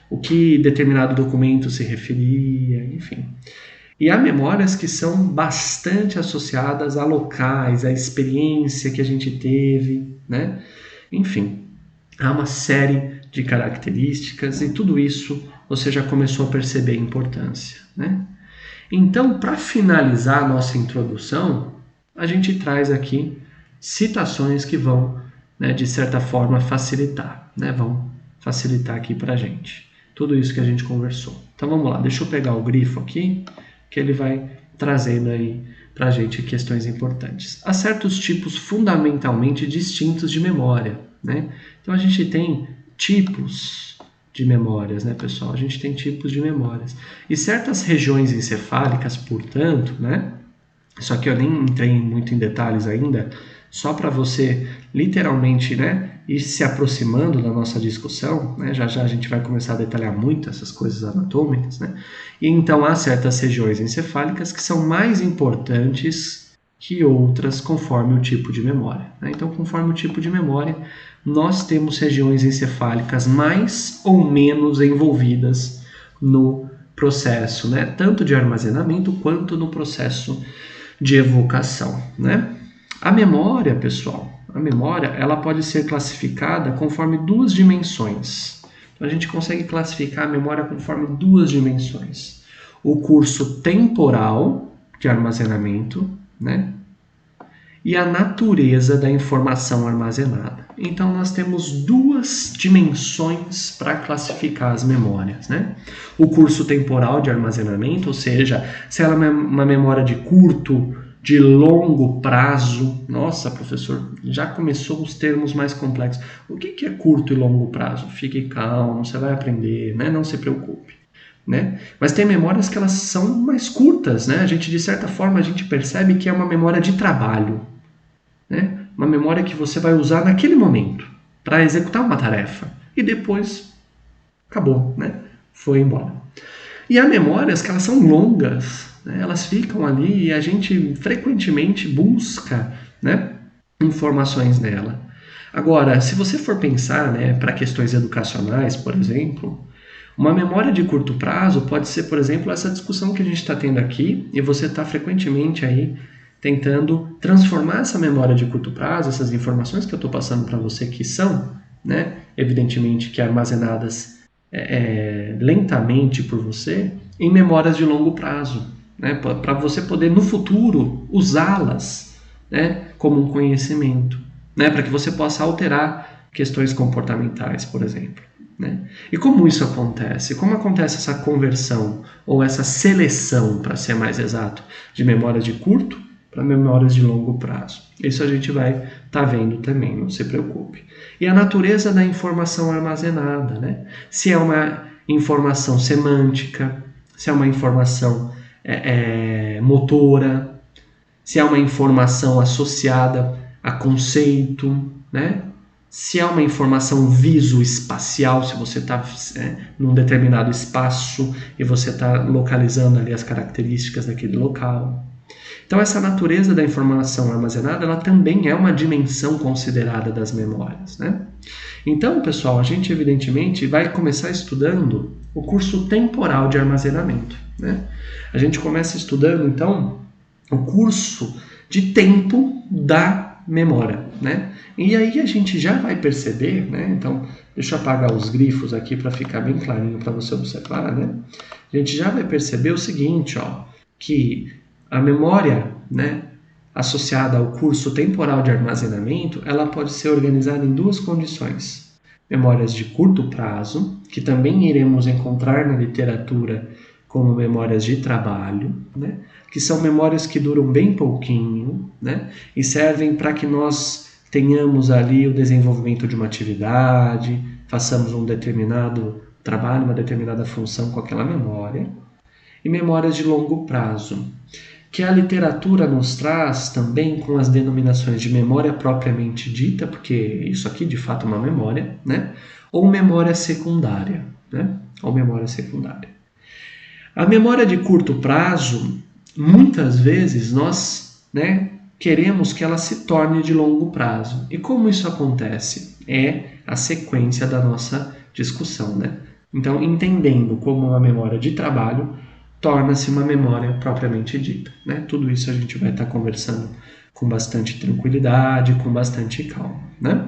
O que determinado documento se referia, enfim. E há memórias que são bastante associadas a locais, a experiência que a gente teve, né? Enfim, há uma série de características e tudo isso você já começou a perceber a importância, né? Então, para finalizar a nossa introdução, a gente traz aqui citações que vão, né, de certa forma, facilitar, né, vão facilitar aqui para a gente tudo isso que a gente conversou. Então vamos lá, deixa eu pegar o grifo aqui, que ele vai trazendo aí para a gente questões importantes. Há certos tipos fundamentalmente distintos de memória, né? Então a gente tem tipos de memórias, né, pessoal? A gente tem tipos de memórias. E certas regiões encefálicas, portanto, né? Isso aqui eu nem entrei muito em detalhes ainda, só para você literalmente, né, ir se aproximando da nossa discussão, né? Já já a gente vai começar a detalhar muito essas coisas anatômicas, né? E então há certas regiões encefálicas que são mais importantes que outras conforme o tipo de memória, né? Então, conforme o tipo de memória, nós temos regiões encefálicas mais ou menos envolvidas no processo, né? Tanto de armazenamento quanto no processo de evocação, né? A memória, pessoal, a memória, ela pode ser classificada conforme duas dimensões. Então, a gente consegue classificar a memória conforme duas dimensões. O curso temporal de armazenamento, né? E a natureza da informação armazenada. Então, nós temos duas dimensões para classificar as memórias, né? O curso temporal de armazenamento, ou seja, se ela é uma memória de curto, de longo prazo. Nossa, professor, já começou os termos mais complexos. O que é curto e longo prazo? Fique calmo, você vai aprender, né? Não se preocupe, né? Mas tem memórias que elas são mais curtas, né? A gente, de certa forma, a gente percebe que é uma memória de trabalho, né? Uma memória que você vai usar naquele momento para executar uma tarefa e depois acabou, né? Foi embora. E há memórias que elas são longas, né? Elas ficam ali e a gente frequentemente busca, né, informações nela. Agora, se você for pensar, né, para questões educacionais, por exemplo, uma memória de curto prazo pode ser, por exemplo, essa discussão que a gente está tendo aqui e você está frequentemente aí tentando transformar essa memória de curto prazo, essas informações que eu estou passando para você que são, né, evidentemente que armazenadas lentamente por você, em memórias de longo prazo, né, para você poder no futuro usá-las, né, como um conhecimento, né, para que você possa alterar questões comportamentais, por exemplo, né? E como isso acontece? Como acontece essa conversão ou essa seleção, para ser mais exato, de memórias de curto para memórias de longo prazo? Isso a gente vai estar vendo também, não se preocupe. E a natureza da informação armazenada, né? Se é uma informação semântica, se é uma informação motora, se é uma informação associada a conceito, né? Se é uma informação visoespacial, se você está num determinado espaço e você está localizando ali as características daquele local. Então, essa natureza da informação armazenada, ela também é uma dimensão considerada das memórias, né? Então, pessoal, a gente evidentemente vai começar estudando o curso temporal de armazenamento, né? A gente começa estudando, então, o curso de tempo da memória, né? E aí a gente já vai perceber, né? Então, deixa eu apagar os grifos aqui para ficar bem clarinho para você observar, né? A gente já vai perceber o seguinte, ó, que a memória, né, associada ao curso temporal de armazenamento, ela pode ser organizada em duas condições. Memórias de curto prazo, que também iremos encontrar na literatura como memórias de trabalho, né, que são memórias que duram bem pouquinho, né, e servem para que nós tenhamos ali o desenvolvimento de uma atividade, façamos um determinado trabalho, uma determinada função com aquela memória. E memórias de longo prazo, que a literatura nos traz também com as denominações de memória propriamente dita, porque isso aqui de fato é uma memória, né? Ou memória secundária, né? Ou memória secundária. A memória de curto prazo, muitas vezes nós, né, queremos que ela se torne de longo prazo. E como isso acontece? É a sequência da nossa discussão, né? Então, entendendo como uma memória de trabalho torna-se uma memória propriamente dita, né? Tudo isso a gente vai estar conversando com bastante tranquilidade, com bastante calma, né?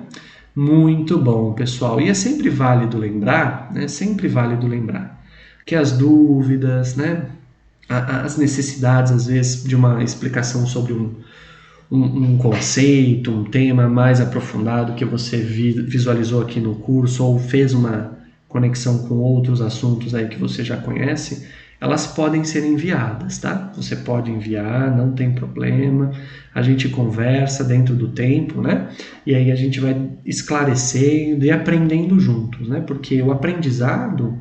Muito bom, pessoal. E é sempre válido lembrar, né? Sempre válido lembrar que as dúvidas, né? As necessidades, às vezes, de uma explicação sobre um conceito, um tema mais aprofundado que você visualizou aqui no curso ou fez uma conexão com outros assuntos aí que você já conhece, elas podem ser enviadas, tá? Você pode enviar, não tem problema, a gente conversa dentro do tempo, né? E aí a gente vai esclarecendo e aprendendo juntos, né? Porque o aprendizado,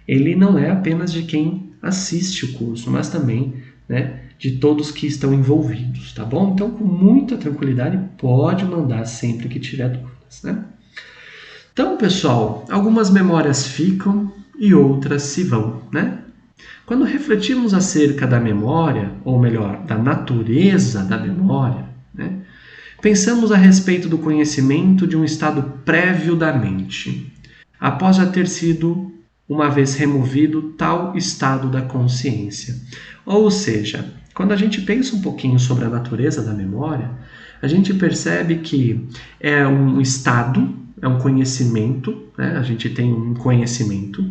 ele não é apenas de quem assiste o curso, mas também, né, de todos que estão envolvidos, tá bom? Então, com muita tranquilidade, pode mandar sempre que tiver dúvidas, né? Então, pessoal, algumas memórias ficam e outras se vão, né? Quando refletimos acerca da memória, ou melhor, da natureza da memória, né, pensamos a respeito do conhecimento de um estado prévio da mente, após já ter sido, uma vez removido, tal estado da consciência. Ou seja, quando a gente pensa um pouquinho sobre a natureza da memória, a gente percebe que é um estado, é um conhecimento, né? A gente tem um conhecimento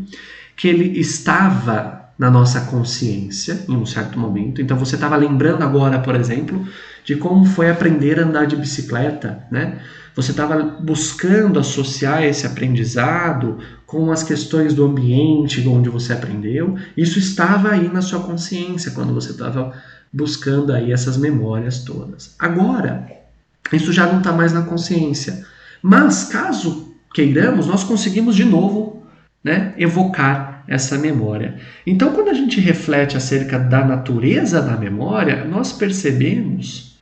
que ele estava na nossa consciência em um certo momento. Então você estava lembrando agora, por exemplo, de como foi aprender a andar de bicicleta, né? Você estava buscando associar esse aprendizado com as questões do ambiente onde você aprendeu. Isso estava aí na sua consciência quando você estava buscando aí essas memórias todas. Agora, isso já não está mais na consciência. Mas, caso queiramos, nós conseguimos de novo, né, evocar essa memória. Então, quando a gente reflete acerca da natureza da memória, nós percebemos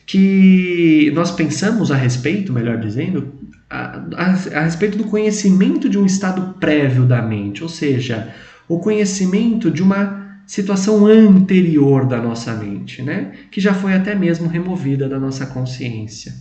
que nós pensamos a respeito, melhor dizendo, a respeito do conhecimento de um estado prévio da mente, ou seja, o conhecimento de uma situação anterior da nossa mente, né? Que já foi até mesmo removida da nossa consciência.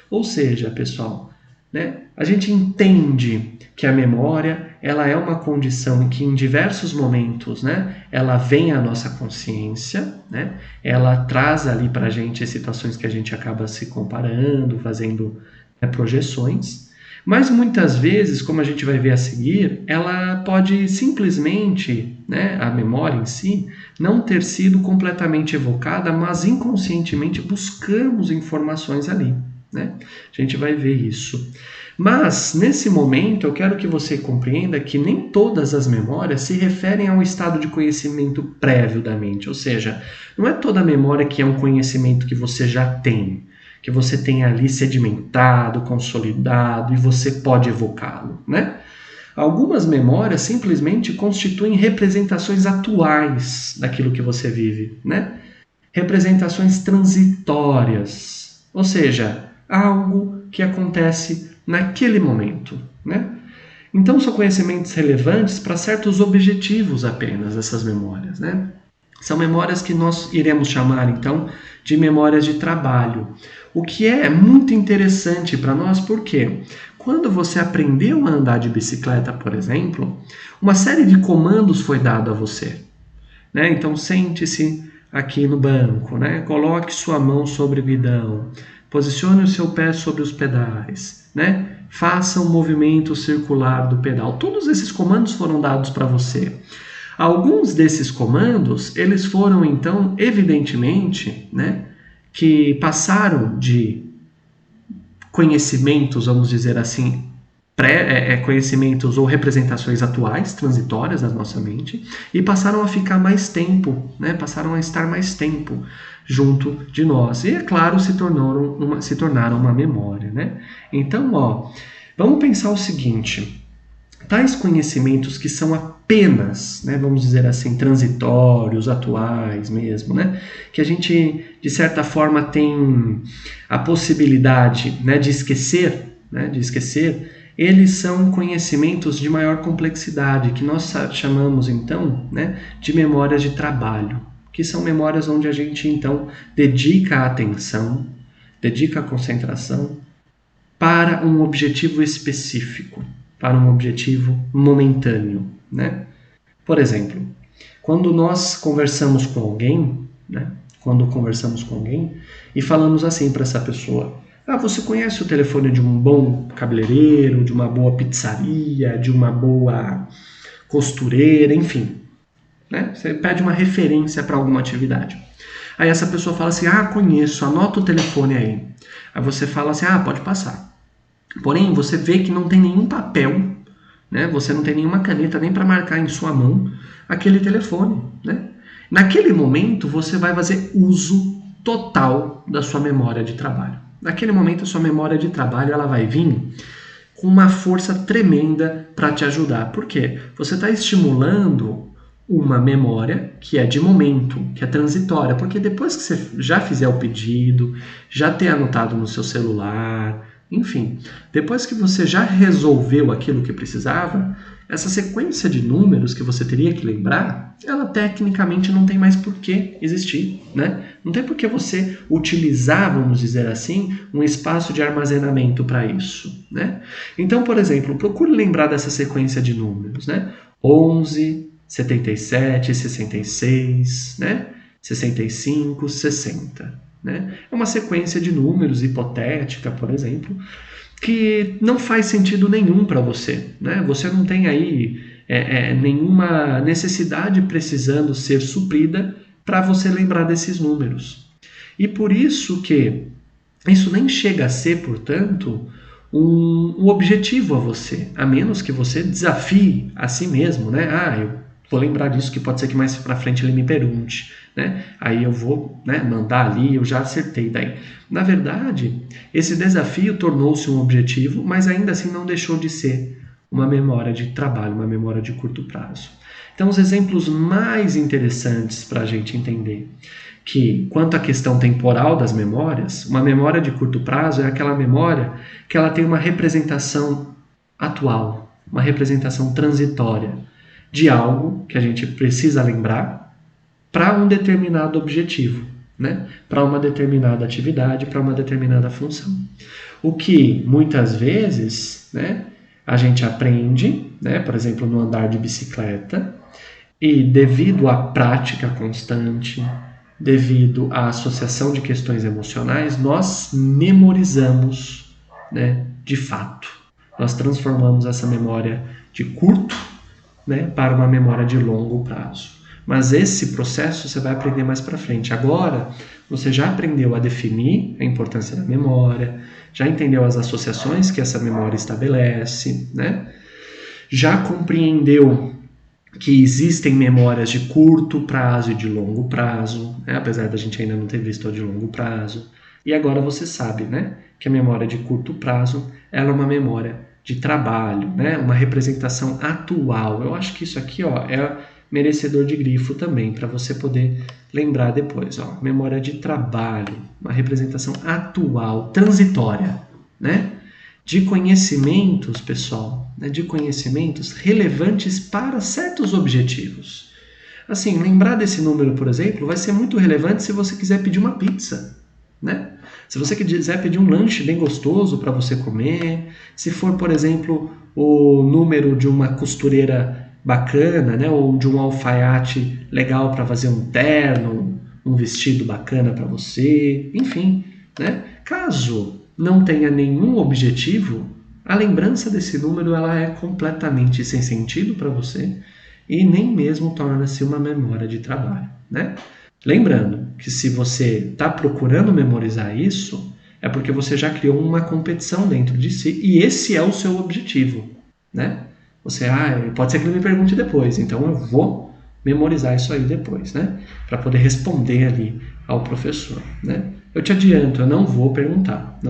Ou seja, pessoal, né? A gente entende que a memória ela é uma condição que em diversos momentos, né, ela vem à nossa consciência, né? Ela traz ali para a gente situações que a gente acaba se comparando, fazendo, né, projeções. Mas muitas vezes, como a gente vai ver a seguir, ela pode simplesmente, né, a memória em si, não ter sido completamente evocada, mas inconscientemente buscamos informações ali, né? A gente vai ver isso. Mas, nesse momento, eu quero que você compreenda que nem todas as memórias se referem a um estado de conhecimento prévio da mente. Ou seja, não é toda memória que é um conhecimento que você já tem, que você tem ali sedimentado, consolidado e você pode evocá-lo, né? Algumas memórias simplesmente constituem representações atuais daquilo que você vive, né? Representações transitórias, ou seja, algo que acontece naquele momento, né? Então são conhecimentos relevantes para certos objetivos apenas, essas memórias, né? São memórias que nós iremos chamar então de memórias de trabalho, o que é muito interessante para nós, porque quando você aprendeu a andar de bicicleta, por exemplo, uma série de comandos foi dado a você, né? Então sente-se aqui no banco, né? Coloque sua mão sobre o guidão, posicione o seu pé sobre os pedais, né? Faça um movimento circular do pedal. Todos esses comandos foram dados para você. Alguns desses comandos, eles foram então, evidentemente, né, que passaram de conhecimentos, vamos dizer assim, conhecimentos ou representações atuais, transitórias da nossa mente, e passaram a ficar mais tempo, né, passaram a estar mais tempo junto de nós. E, é claro, se tornaram uma memória, né? Então, vamos pensar o seguinte: tais conhecimentos que são apenas, né, vamos dizer assim, transitórios, atuais mesmo, né, que a gente, de certa forma, tem a possibilidade, né, de esquecer, eles são conhecimentos de maior complexidade, que nós chamamos, então, né, de memórias de trabalho, que são memórias onde a gente, então, dedica a atenção, dedica a concentração para um objetivo específico, para um objetivo momentâneo, né? Por exemplo, quando nós conversamos com alguém, né? E falamos assim para essa pessoa: você conhece o telefone de um bom cabeleireiro, de uma boa pizzaria, de uma boa costureira, enfim, né? Você pede uma referência para alguma atividade. Aí essa pessoa fala assim, conheço, anota o telefone aí. Aí você fala assim, pode passar. Porém, você vê que não tem nenhum papel, né? Você não tem nenhuma caneta nem para marcar em sua mão aquele telefone, né? Naquele momento, você vai fazer uso total da sua memória de trabalho. Naquele momento, a sua memória de trabalho ela vai vir com uma força tremenda para te ajudar. Por quê? Você está estimulando uma memória que é de momento, que é transitória, porque depois que você já fizer o pedido, já ter anotado no seu celular, enfim, depois que você já resolveu aquilo que precisava, essa sequência de números que você teria que lembrar, ela tecnicamente não tem mais por que existir, né? Não tem por que você utilizar, vamos dizer assim, um espaço de armazenamento para isso, né? Então, por exemplo, procure lembrar dessa sequência de números, né? 11, 77, 66, né? 65, 60, né? É uma sequência de números hipotética, por exemplo, que não faz sentido nenhum para você, né? Você não tem aí nenhuma necessidade precisando ser suprida para você lembrar desses números. E por isso que isso nem chega a ser, portanto, um objetivo a você, a menos que você desafie a si mesmo, né? Eu vou lembrar disso, que pode ser que mais para frente ele me pergunte, né? Aí eu vou, né, mandar ali, eu já acertei daí. Na verdade, esse desafio tornou-se um objetivo, mas ainda assim não deixou de ser uma memória de trabalho, uma memória de curto prazo. Então, os exemplos mais interessantes para a gente entender que, quanto à questão temporal das memórias, uma memória de curto prazo é aquela memória que ela tem uma representação atual, uma representação transitória de algo que a gente precisa lembrar para um determinado objetivo, né? Para uma determinada atividade, para uma determinada função. O que muitas vezes, né, a gente aprende, né, por exemplo, no andar de bicicleta, e devido à prática constante, devido à associação de questões emocionais, nós memorizamos, né, de fato. Nós transformamos essa memória de curto, né, para uma memória de longo prazo. Mas esse processo você vai aprender mais para frente. Agora, você já aprendeu a definir a importância da memória, já entendeu as associações que essa memória estabelece, né? Já compreendeu que existem memórias de curto prazo e de longo prazo, né? Apesar da gente ainda não ter visto a de longo prazo. E agora você sabe, né, que a memória de curto prazo ela é uma memória de trabalho, né? Uma representação atual. Eu acho que isso aqui, é merecedor de grifo também, para você poder lembrar depois. Memória de trabalho, uma representação atual, transitória, né? De conhecimentos, pessoal, né? De conhecimentos relevantes para certos objetivos. Assim, lembrar desse número, por exemplo, vai ser muito relevante se você quiser pedir uma pizza, né? Se você quiser pedir um lanche bem gostoso para você comer, se for, por exemplo, o número de uma costureira bacana, né, ou de um alfaiate legal para fazer um terno, um vestido bacana para você, enfim, né? Caso não tenha nenhum objetivo, a lembrança desse número ela é completamente sem sentido para você e nem mesmo torna-se uma memória de trabalho, né? Lembrando que se você está procurando memorizar isso, é porque você já criou uma competição dentro de si e esse é o seu objetivo, né? Você, pode ser que ele me pergunte depois, então eu vou memorizar isso aí depois, né? Para poder responder ali ao professor, né? Eu te adianto, eu não vou perguntar,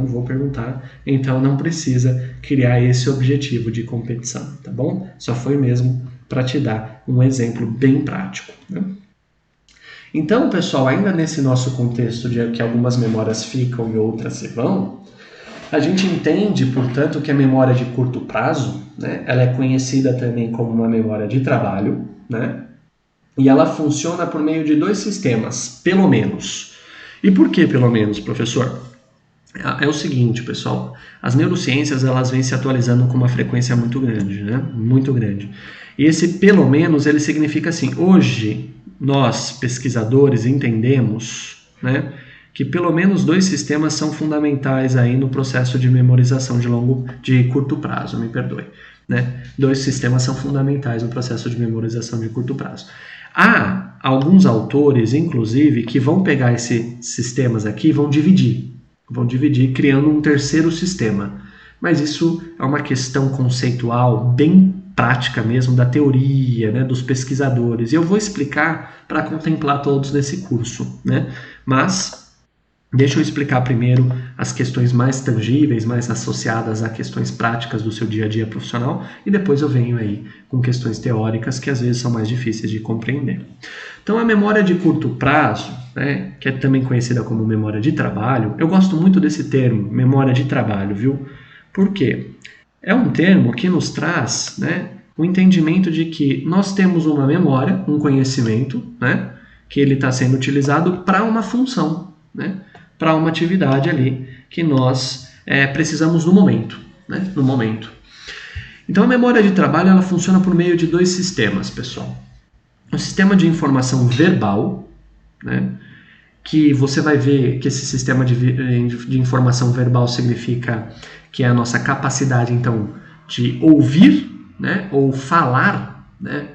então não precisa criar esse objetivo de competição, tá bom? Só foi mesmo para te dar um exemplo bem prático, né? Então, pessoal, ainda nesse nosso contexto de que algumas memórias ficam e outras se vão, a gente entende, portanto, que a memória de curto prazo, né, ela é conhecida também como uma memória de trabalho, né, e ela funciona por meio de dois sistemas, pelo menos. E por que pelo menos, professor? É o seguinte, pessoal, as neurociências elas vêm se atualizando com uma frequência muito grande, né? Muito grande. E esse pelo menos ele significa assim, hoje nós pesquisadores entendemos, né, que pelo menos dois sistemas são fundamentais aí no processo de memorização de curto prazo, me perdoe, né? Dois sistemas são fundamentais no processo de memorização de curto prazo. Há alguns autores, inclusive, que vão pegar esses sistemas aqui e vão dividir criando um terceiro sistema. Mas isso é uma questão conceitual bem prática mesmo da teoria, né, dos pesquisadores. E eu vou explicar para contemplar todos nesse curso, né? Mas deixa eu explicar primeiro as questões mais tangíveis, mais associadas a questões práticas do seu dia a dia profissional, e depois eu venho aí com questões teóricas que às vezes são mais difíceis de compreender. Então a memória de curto prazo, né, que é também conhecida como memória de trabalho, eu gosto muito desse termo, memória de trabalho, viu? Por quê? É um termo que nos traz, né, o entendimento de que nós temos uma memória, um conhecimento, né, que ele está sendo utilizado para uma função, né, para uma atividade ali que nós precisamos no momento, né, no momento. Então a memória de trabalho ela funciona por meio de dois sistemas, pessoal. O sistema de informação verbal, né, que você vai ver que esse sistema de informação verbal significa que é a nossa capacidade, então, de ouvir, né, ou falar, né,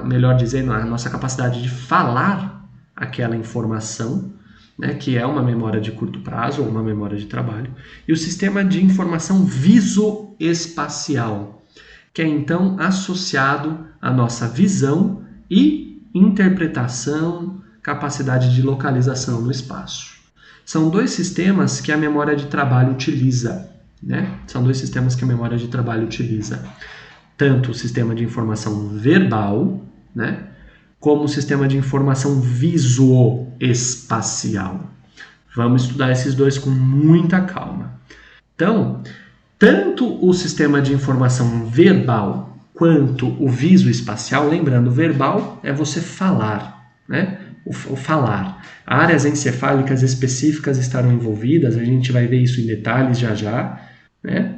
melhor dizendo, a nossa capacidade de falar aquela informação, né, que é uma memória de curto prazo ou uma memória de trabalho, e o sistema de informação visoespacial, que é então associado à nossa visão e interpretação, capacidade de localização no espaço. São dois sistemas que a memória de trabalho utiliza, né? São dois sistemas que a memória de trabalho utiliza. Tanto o sistema de informação verbal, né, como o sistema de informação visoespacial. Vamos estudar esses dois com muita calma. Então, tanto o sistema de informação verbal quanto o visoespacial, lembrando, verbal é você falar, né? O falar. Áreas encefálicas específicas estarão envolvidas, a gente vai ver isso em detalhes já, né?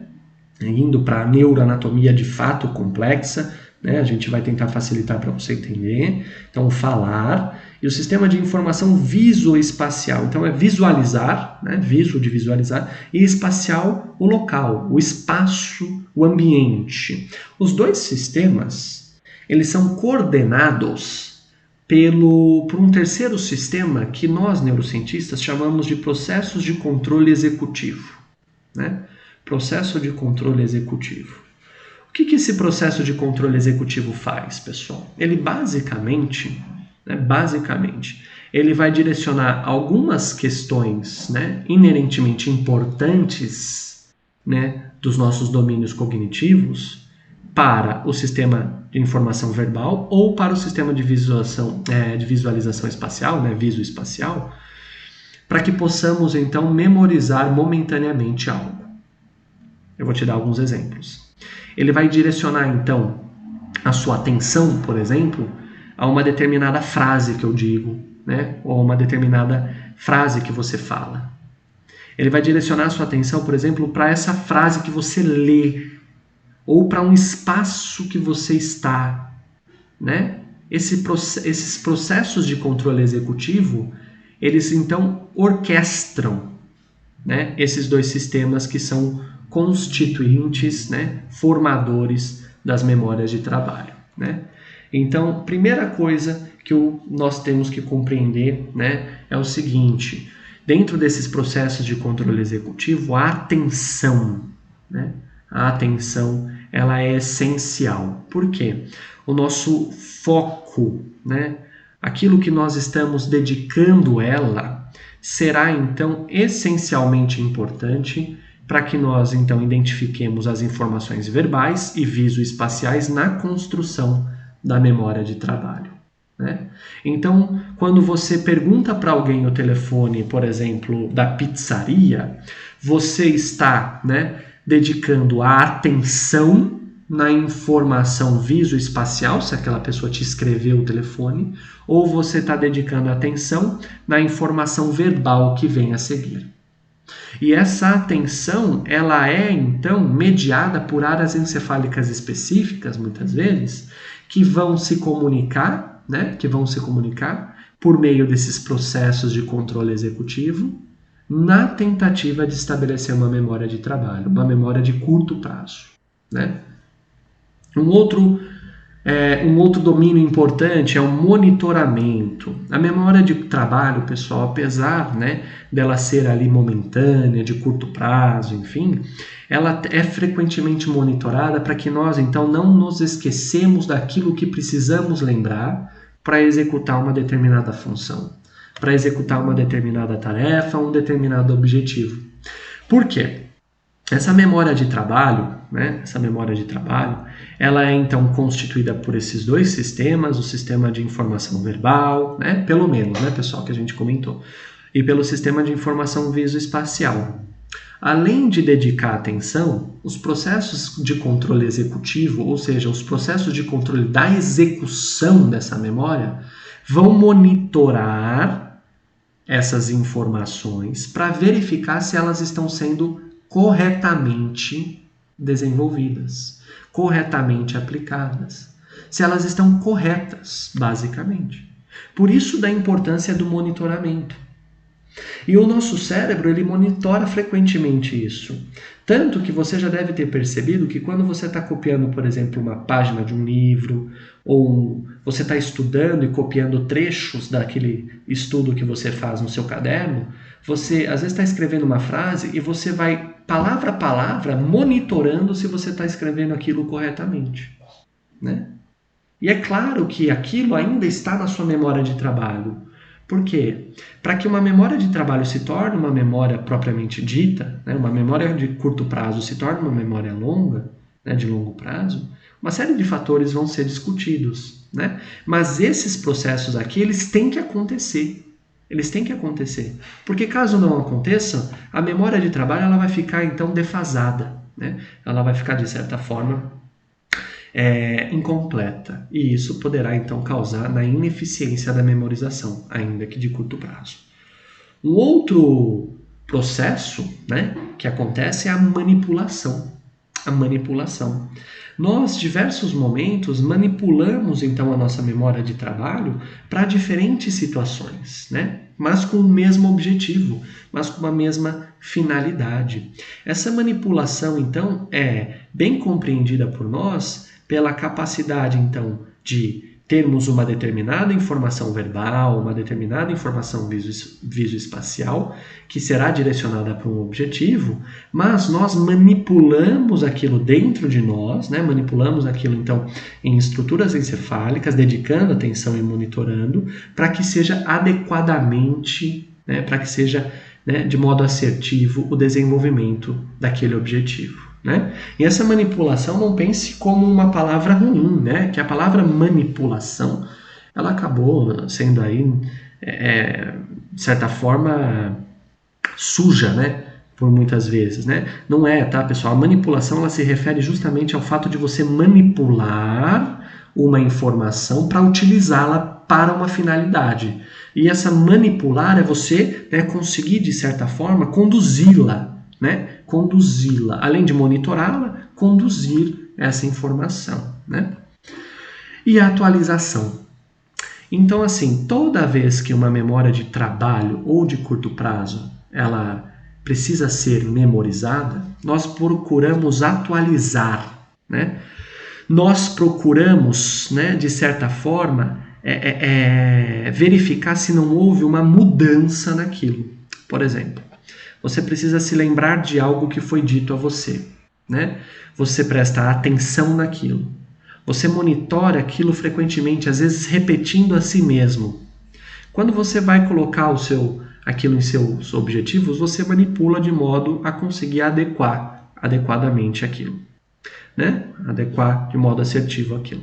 Indo para a neuroanatomia de fato complexa, né? A gente vai tentar facilitar para você entender. Então, o falar e o sistema de informação visoespacial. Então, é visualizar, né? Viso de visualizar, e espacial, o local, o espaço, o ambiente. Os dois sistemas, eles são coordenados por um terceiro sistema que nós, neurocientistas, chamamos de processos de controle executivo, né? Processo de controle executivo. O que esse processo de controle executivo faz, pessoal? Ele basicamente, ele vai direcionar algumas questões, né, inerentemente importantes, né, dos nossos domínios cognitivos para o sistema de informação verbal ou para o sistema de visualização espacial, né, visoespacial, para que possamos então memorizar momentaneamente algo. Eu vou te dar alguns exemplos. Ele vai direcionar então a sua atenção, por exemplo, a uma determinada frase que eu digo, né, ou a uma determinada frase que você fala. Ele vai direcionar a sua atenção, por exemplo, para essa frase que você lê, ou para um espaço que você está, né? Esses processos de controle executivo, eles então orquestram, né, esses dois sistemas que são constituintes, né, formadores das memórias de trabalho, né? Então, primeira coisa que nós temos que compreender, né, é o seguinte: dentro desses processos de controle executivo, a atenção, né? A atenção, ela é essencial. Por quê? O nosso foco, né? Aquilo que nós estamos dedicando ela, será então essencialmente importante para que nós então identifiquemos as informações verbais e visoespaciais na construção da memória de trabalho, né? Então, quando você pergunta para alguém o telefone, por exemplo, da pizzaria, você está, né, dedicando a atenção na informação visoespacial, se aquela pessoa te escreveu o telefone, ou você está dedicando a atenção na informação verbal que vem a seguir. E essa atenção, ela é então mediada por áreas encefálicas específicas, muitas vezes, que vão se comunicar, né? Que vão se comunicar por meio desses processos de controle executivo, na tentativa de estabelecer uma memória de trabalho, uma memória de curto prazo, né? Um outro Um outro domínio importante é o monitoramento. A memória de trabalho, pessoal, apesar, né, dela ser ali momentânea, de curto prazo, enfim, ela é frequentemente monitorada para que nós, então, não nos esquecemos daquilo que precisamos lembrar para executar uma determinada função, para executar uma determinada tarefa, um determinado objetivo. Por quê? Essa memória de trabalho, ela é então constituída por esses dois sistemas, o sistema de informação verbal, né, pelo menos, né, pessoal, que a gente comentou, e pelo sistema de informação visoespacial. Além de dedicar atenção, os processos de controle executivo, ou seja, os processos de controle da execução dessa memória, vão monitorar essas informações para verificar se elas estão sendo corretamente desenvolvidas, corretamente aplicadas, se elas estão corretas, basicamente. Por isso da importância do monitoramento. E o nosso cérebro, ele monitora frequentemente isso. Tanto que você já deve ter percebido que quando você está copiando, por exemplo, uma página de um livro, ou você está estudando e copiando trechos daquele estudo que você faz no seu caderno, você às vezes está escrevendo uma frase e você vai, palavra a palavra, monitorando se você está escrevendo aquilo corretamente, né? E é claro que aquilo ainda está na sua memória de trabalho. Por quê? Para que uma memória de trabalho se torne uma memória propriamente dita, né, uma memória de curto prazo se torne uma memória longa, né, de longo prazo, uma série de fatores vão ser discutidos, né? Mas esses processos aqui, eles têm que acontecer. Eles têm que acontecer. Porque caso não aconteçam, a memória de trabalho ela vai ficar então defasada, né? Ela vai ficar, de certa forma, incompleta. E isso poderá então causar na ineficiência da memorização, ainda que de curto prazo. Um outro processo, né, que acontece é a manipulação. A manipulação. Nós, diversos momentos, manipulamos então a nossa memória de trabalho para diferentes situações, né? Mas com o mesmo objetivo, mas com a mesma finalidade. Essa manipulação, então, é bem compreendida por nós pela capacidade, então, de termos uma determinada informação verbal, uma determinada informação visoespacial, que será direcionada para um objetivo, mas nós manipulamos aquilo dentro de nós, né? Manipulamos aquilo, então, em estruturas encefálicas, dedicando atenção e monitorando, para que seja adequadamente, né? Para que seja, né, de modo assertivo o desenvolvimento daquele objetivo. Né? E essa manipulação não pense como uma palavra ruim, né? Que a palavra manipulação ela acabou sendo aí, de certa forma, suja, né? Por muitas vezes, né? Não é, tá, pessoal? A manipulação ela se refere justamente ao fato de você manipular uma informação para utilizá-la para uma finalidade. E essa manipular é você, né, conseguir, de certa forma, conduzi-la, né? Conduzi-la, além de monitorá-la, conduzir essa informação, né? E a atualização. Então, assim, toda vez que uma memória de trabalho ou de curto prazo, ela precisa ser memorizada, nós procuramos atualizar, né? Nós procuramos, né, de certa forma, verificar se não houve uma mudança naquilo. Por exemplo, você precisa se lembrar de algo que foi dito a você, né? Você presta atenção naquilo. Você monitora aquilo frequentemente, às vezes repetindo a si mesmo. Quando você vai colocar aquilo em seus objetivos, você manipula de modo a conseguir adequar adequadamente aquilo, né? Adequar de modo assertivo aquilo.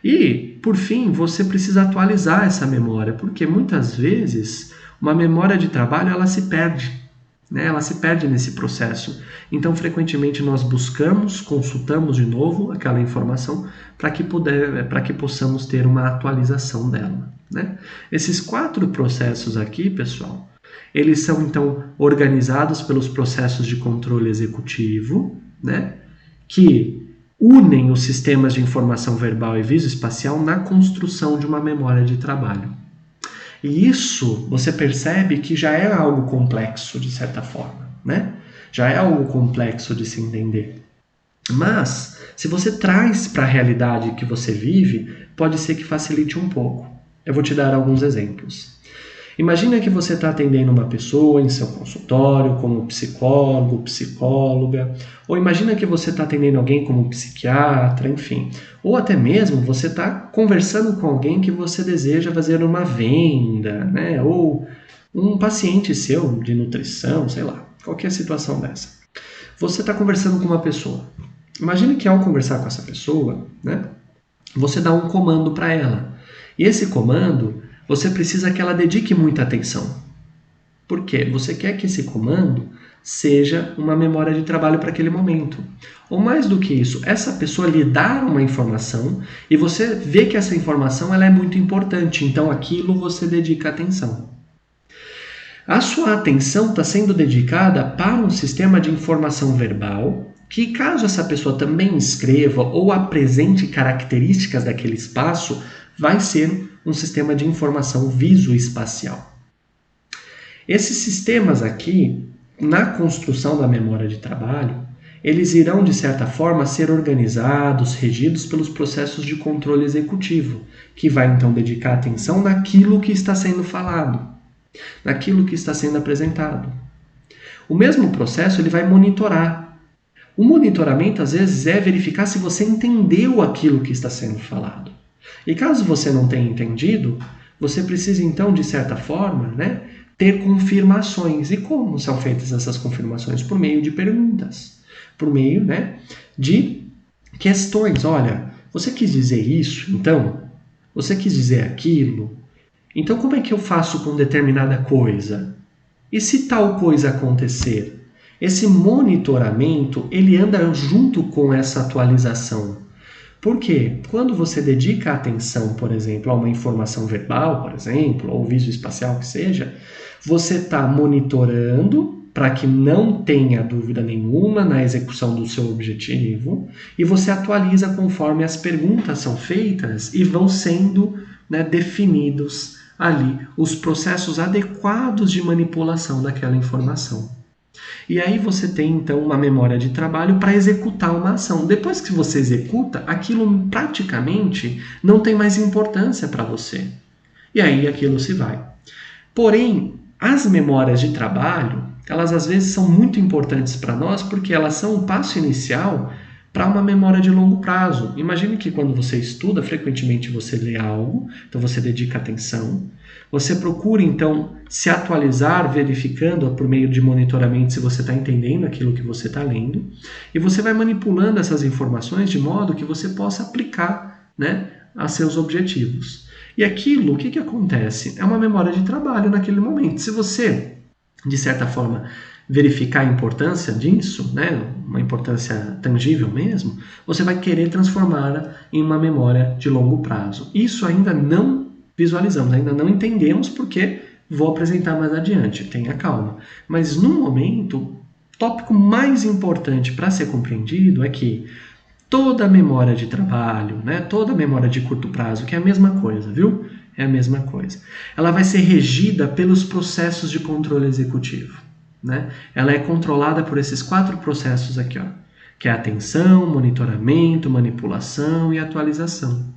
E, por fim, você precisa atualizar essa memória, porque muitas vezes uma memória de trabalho ela se perde. Ela se perde nesse processo. Então, frequentemente, nós buscamos, consultamos de novo aquela informação para que possamos ter uma atualização dela, né? Esses 4 processos aqui, pessoal, eles são, então, organizados pelos processos de controle executivo, né? Que unem os sistemas de informação verbal e visoespacial na construção de uma memória de trabalho. E isso você percebe que já é algo complexo, de certa forma, né? Já é algo complexo de se entender. Mas, se você traz para a realidade que você vive, pode ser que facilite um pouco. Eu vou te dar alguns exemplos. Imagina que você está atendendo uma pessoa em seu consultório como psicólogo, psicóloga, ou imagina que você está atendendo alguém como psiquiatra, enfim. Ou até mesmo você está conversando com alguém que você deseja fazer uma venda, né? Ou um paciente seu de nutrição, sei lá, qualquer situação dessa. Você está conversando com uma pessoa. Imagine que ao conversar com essa pessoa, né, você dá um comando para ela. E esse comando, você precisa que ela dedique muita atenção. Por quê? Você quer que esse comando seja uma memória de trabalho para aquele momento. Ou mais do que isso, essa pessoa lhe dar uma informação e você vê que essa informação ela é muito importante, então aquilo você dedica atenção. A sua atenção está sendo dedicada para um sistema de informação verbal que, caso essa pessoa também escreva ou apresente características daquele espaço, vai ser um sistema de informação visoespacial. Esses sistemas aqui, na construção da memória de trabalho, eles irão, de certa forma, ser organizados, regidos pelos processos de controle executivo, que vai então dedicar atenção naquilo que está sendo falado, naquilo que está sendo apresentado. O mesmo processo ele vai monitorar. O monitoramento, às vezes, é verificar se você entendeu aquilo que está sendo falado. E caso você não tenha entendido, você precisa, então, de certa forma, né, ter confirmações. E como são feitas essas confirmações? Por meio de perguntas, por meio, né, de questões. Olha, você quis dizer isso, então? Você quis dizer aquilo? Então, como é que eu faço com determinada coisa? E se tal coisa acontecer? Esse monitoramento, ele anda junto com essa atualização. Por quê? Quando você dedica atenção, por exemplo, a uma informação verbal, por exemplo, ou visoespacial que seja, você está monitorando para que não tenha dúvida nenhuma na execução do seu objetivo e você atualiza conforme as perguntas são feitas e vão sendo, né, definidos ali os processos adequados de manipulação daquela informação. E aí você tem então uma memória de trabalho para executar uma ação. Depois que você executa, aquilo praticamente não tem mais importância para você. E aí aquilo se vai. Porém, as memórias de trabalho, elas às vezes são muito importantes para nós porque elas são um passo inicial para uma memória de longo prazo. Imagine que quando você estuda, frequentemente você lê algo, então você dedica atenção. Você procura, então, se atualizar, verificando por meio de monitoramento se você está entendendo aquilo que você está lendo. E você vai manipulando essas informações de modo que você possa aplicar, né, a seus objetivos. E aquilo, o que acontece? É uma memória de trabalho naquele momento. Se você, de certa forma, verificar a importância disso, né, uma importância tangível mesmo, você vai querer transformá-la em uma memória de longo prazo. Isso ainda não visualizamos, ainda não entendemos porque vou apresentar mais adiante, tenha calma. Mas no momento, o tópico mais importante para ser compreendido é que toda memória de trabalho, né, toda memória de curto prazo, que é a mesma coisa, viu? É a mesma coisa. Ela vai ser regida pelos processos de controle executivo. Né? Ela é controlada por esses 4 processos aqui, ó, que é atenção, monitoramento, manipulação e atualização.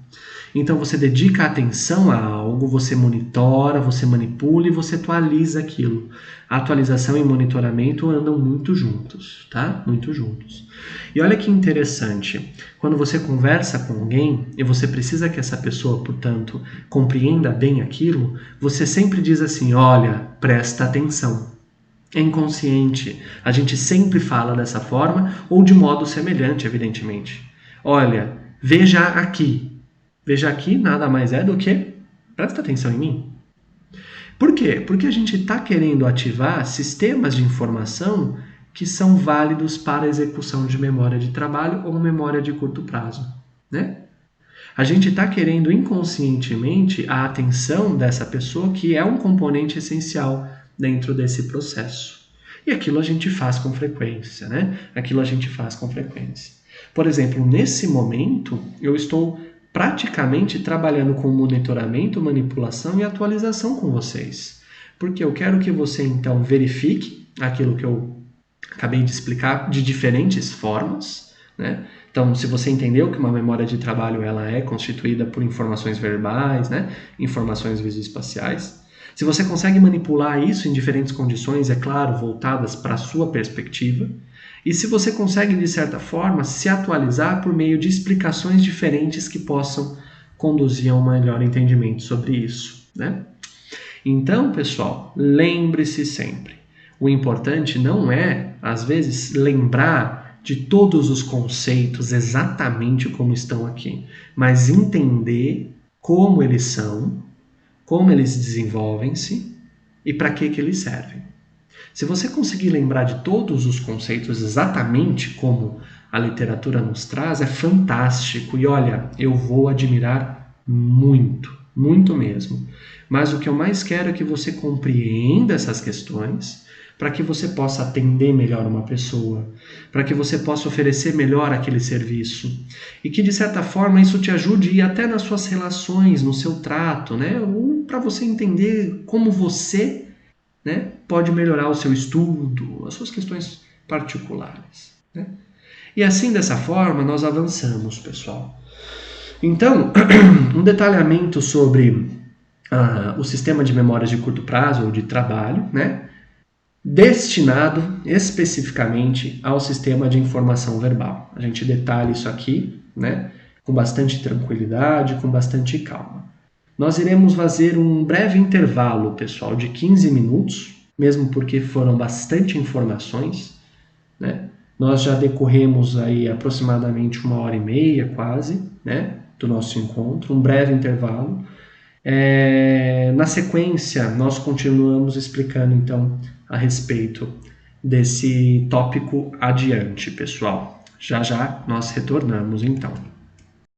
Então você dedica atenção a algo, você monitora, você manipula e você atualiza aquilo. A atualização e monitoramento andam muito juntos, tá? Muito juntos. E olha que interessante, quando você conversa com alguém e você precisa que essa pessoa, portanto, compreenda bem aquilo, você sempre diz assim, olha, presta atenção. É inconsciente. A gente sempre fala dessa forma ou de modo semelhante, evidentemente. Olha, veja aqui. Veja aqui nada mais é do que presta atenção em mim. Por quê? Porque a gente está querendo ativar sistemas de informação que são válidos para a execução de memória de trabalho ou memória de curto prazo, né? A gente está querendo inconscientemente a atenção dessa pessoa, que é um componente essencial dentro desse processo. E aquilo a gente faz com frequência, né? Aquilo a gente faz com frequência. Por exemplo, nesse momento, eu estou praticamente trabalhando com monitoramento, manipulação e atualização com vocês. Porque eu quero que você, então, verifique aquilo que eu acabei de explicar de diferentes formas, né? Então, se você entendeu que uma memória de trabalho ela é constituída por informações verbais, né? Informações visoespaciais, se você consegue manipular isso em diferentes condições, é claro, voltadas para a sua perspectiva, e se você consegue, de certa forma, se atualizar por meio de explicações diferentes que possam conduzir a um melhor entendimento sobre isso, né? Então, pessoal, lembre-se sempre, o importante não é, às vezes, lembrar de todos os conceitos exatamente como estão aqui, mas entender como eles são, como eles desenvolvem-se e para que eles servem. Se você conseguir lembrar de todos os conceitos exatamente como a literatura nos traz, é fantástico. E olha, eu vou admirar muito, muito mesmo. Mas o que eu mais quero é que você compreenda essas questões para que você possa atender melhor uma pessoa, para que você possa oferecer melhor aquele serviço e que de certa forma isso te ajude até nas suas relações, no seu trato, né? Ou para você entender como você, né, pode melhorar o seu estudo, as suas questões particulares, né? E assim, dessa forma, nós avançamos, pessoal. Então, um detalhamento sobre o sistema de memórias de curto prazo ou de trabalho, né, destinado especificamente ao sistema de informação verbal. A gente detalha isso aqui, né, com bastante tranquilidade, com bastante calma. Nós iremos fazer um breve intervalo, pessoal, de 15 minutos, mesmo porque foram bastante informações, né? Nós já decorremos aí aproximadamente 1h30 quase, né, do nosso encontro, um breve intervalo. Na sequência, nós continuamos explicando então a respeito desse tópico adiante, pessoal. Já já nós retornamos então.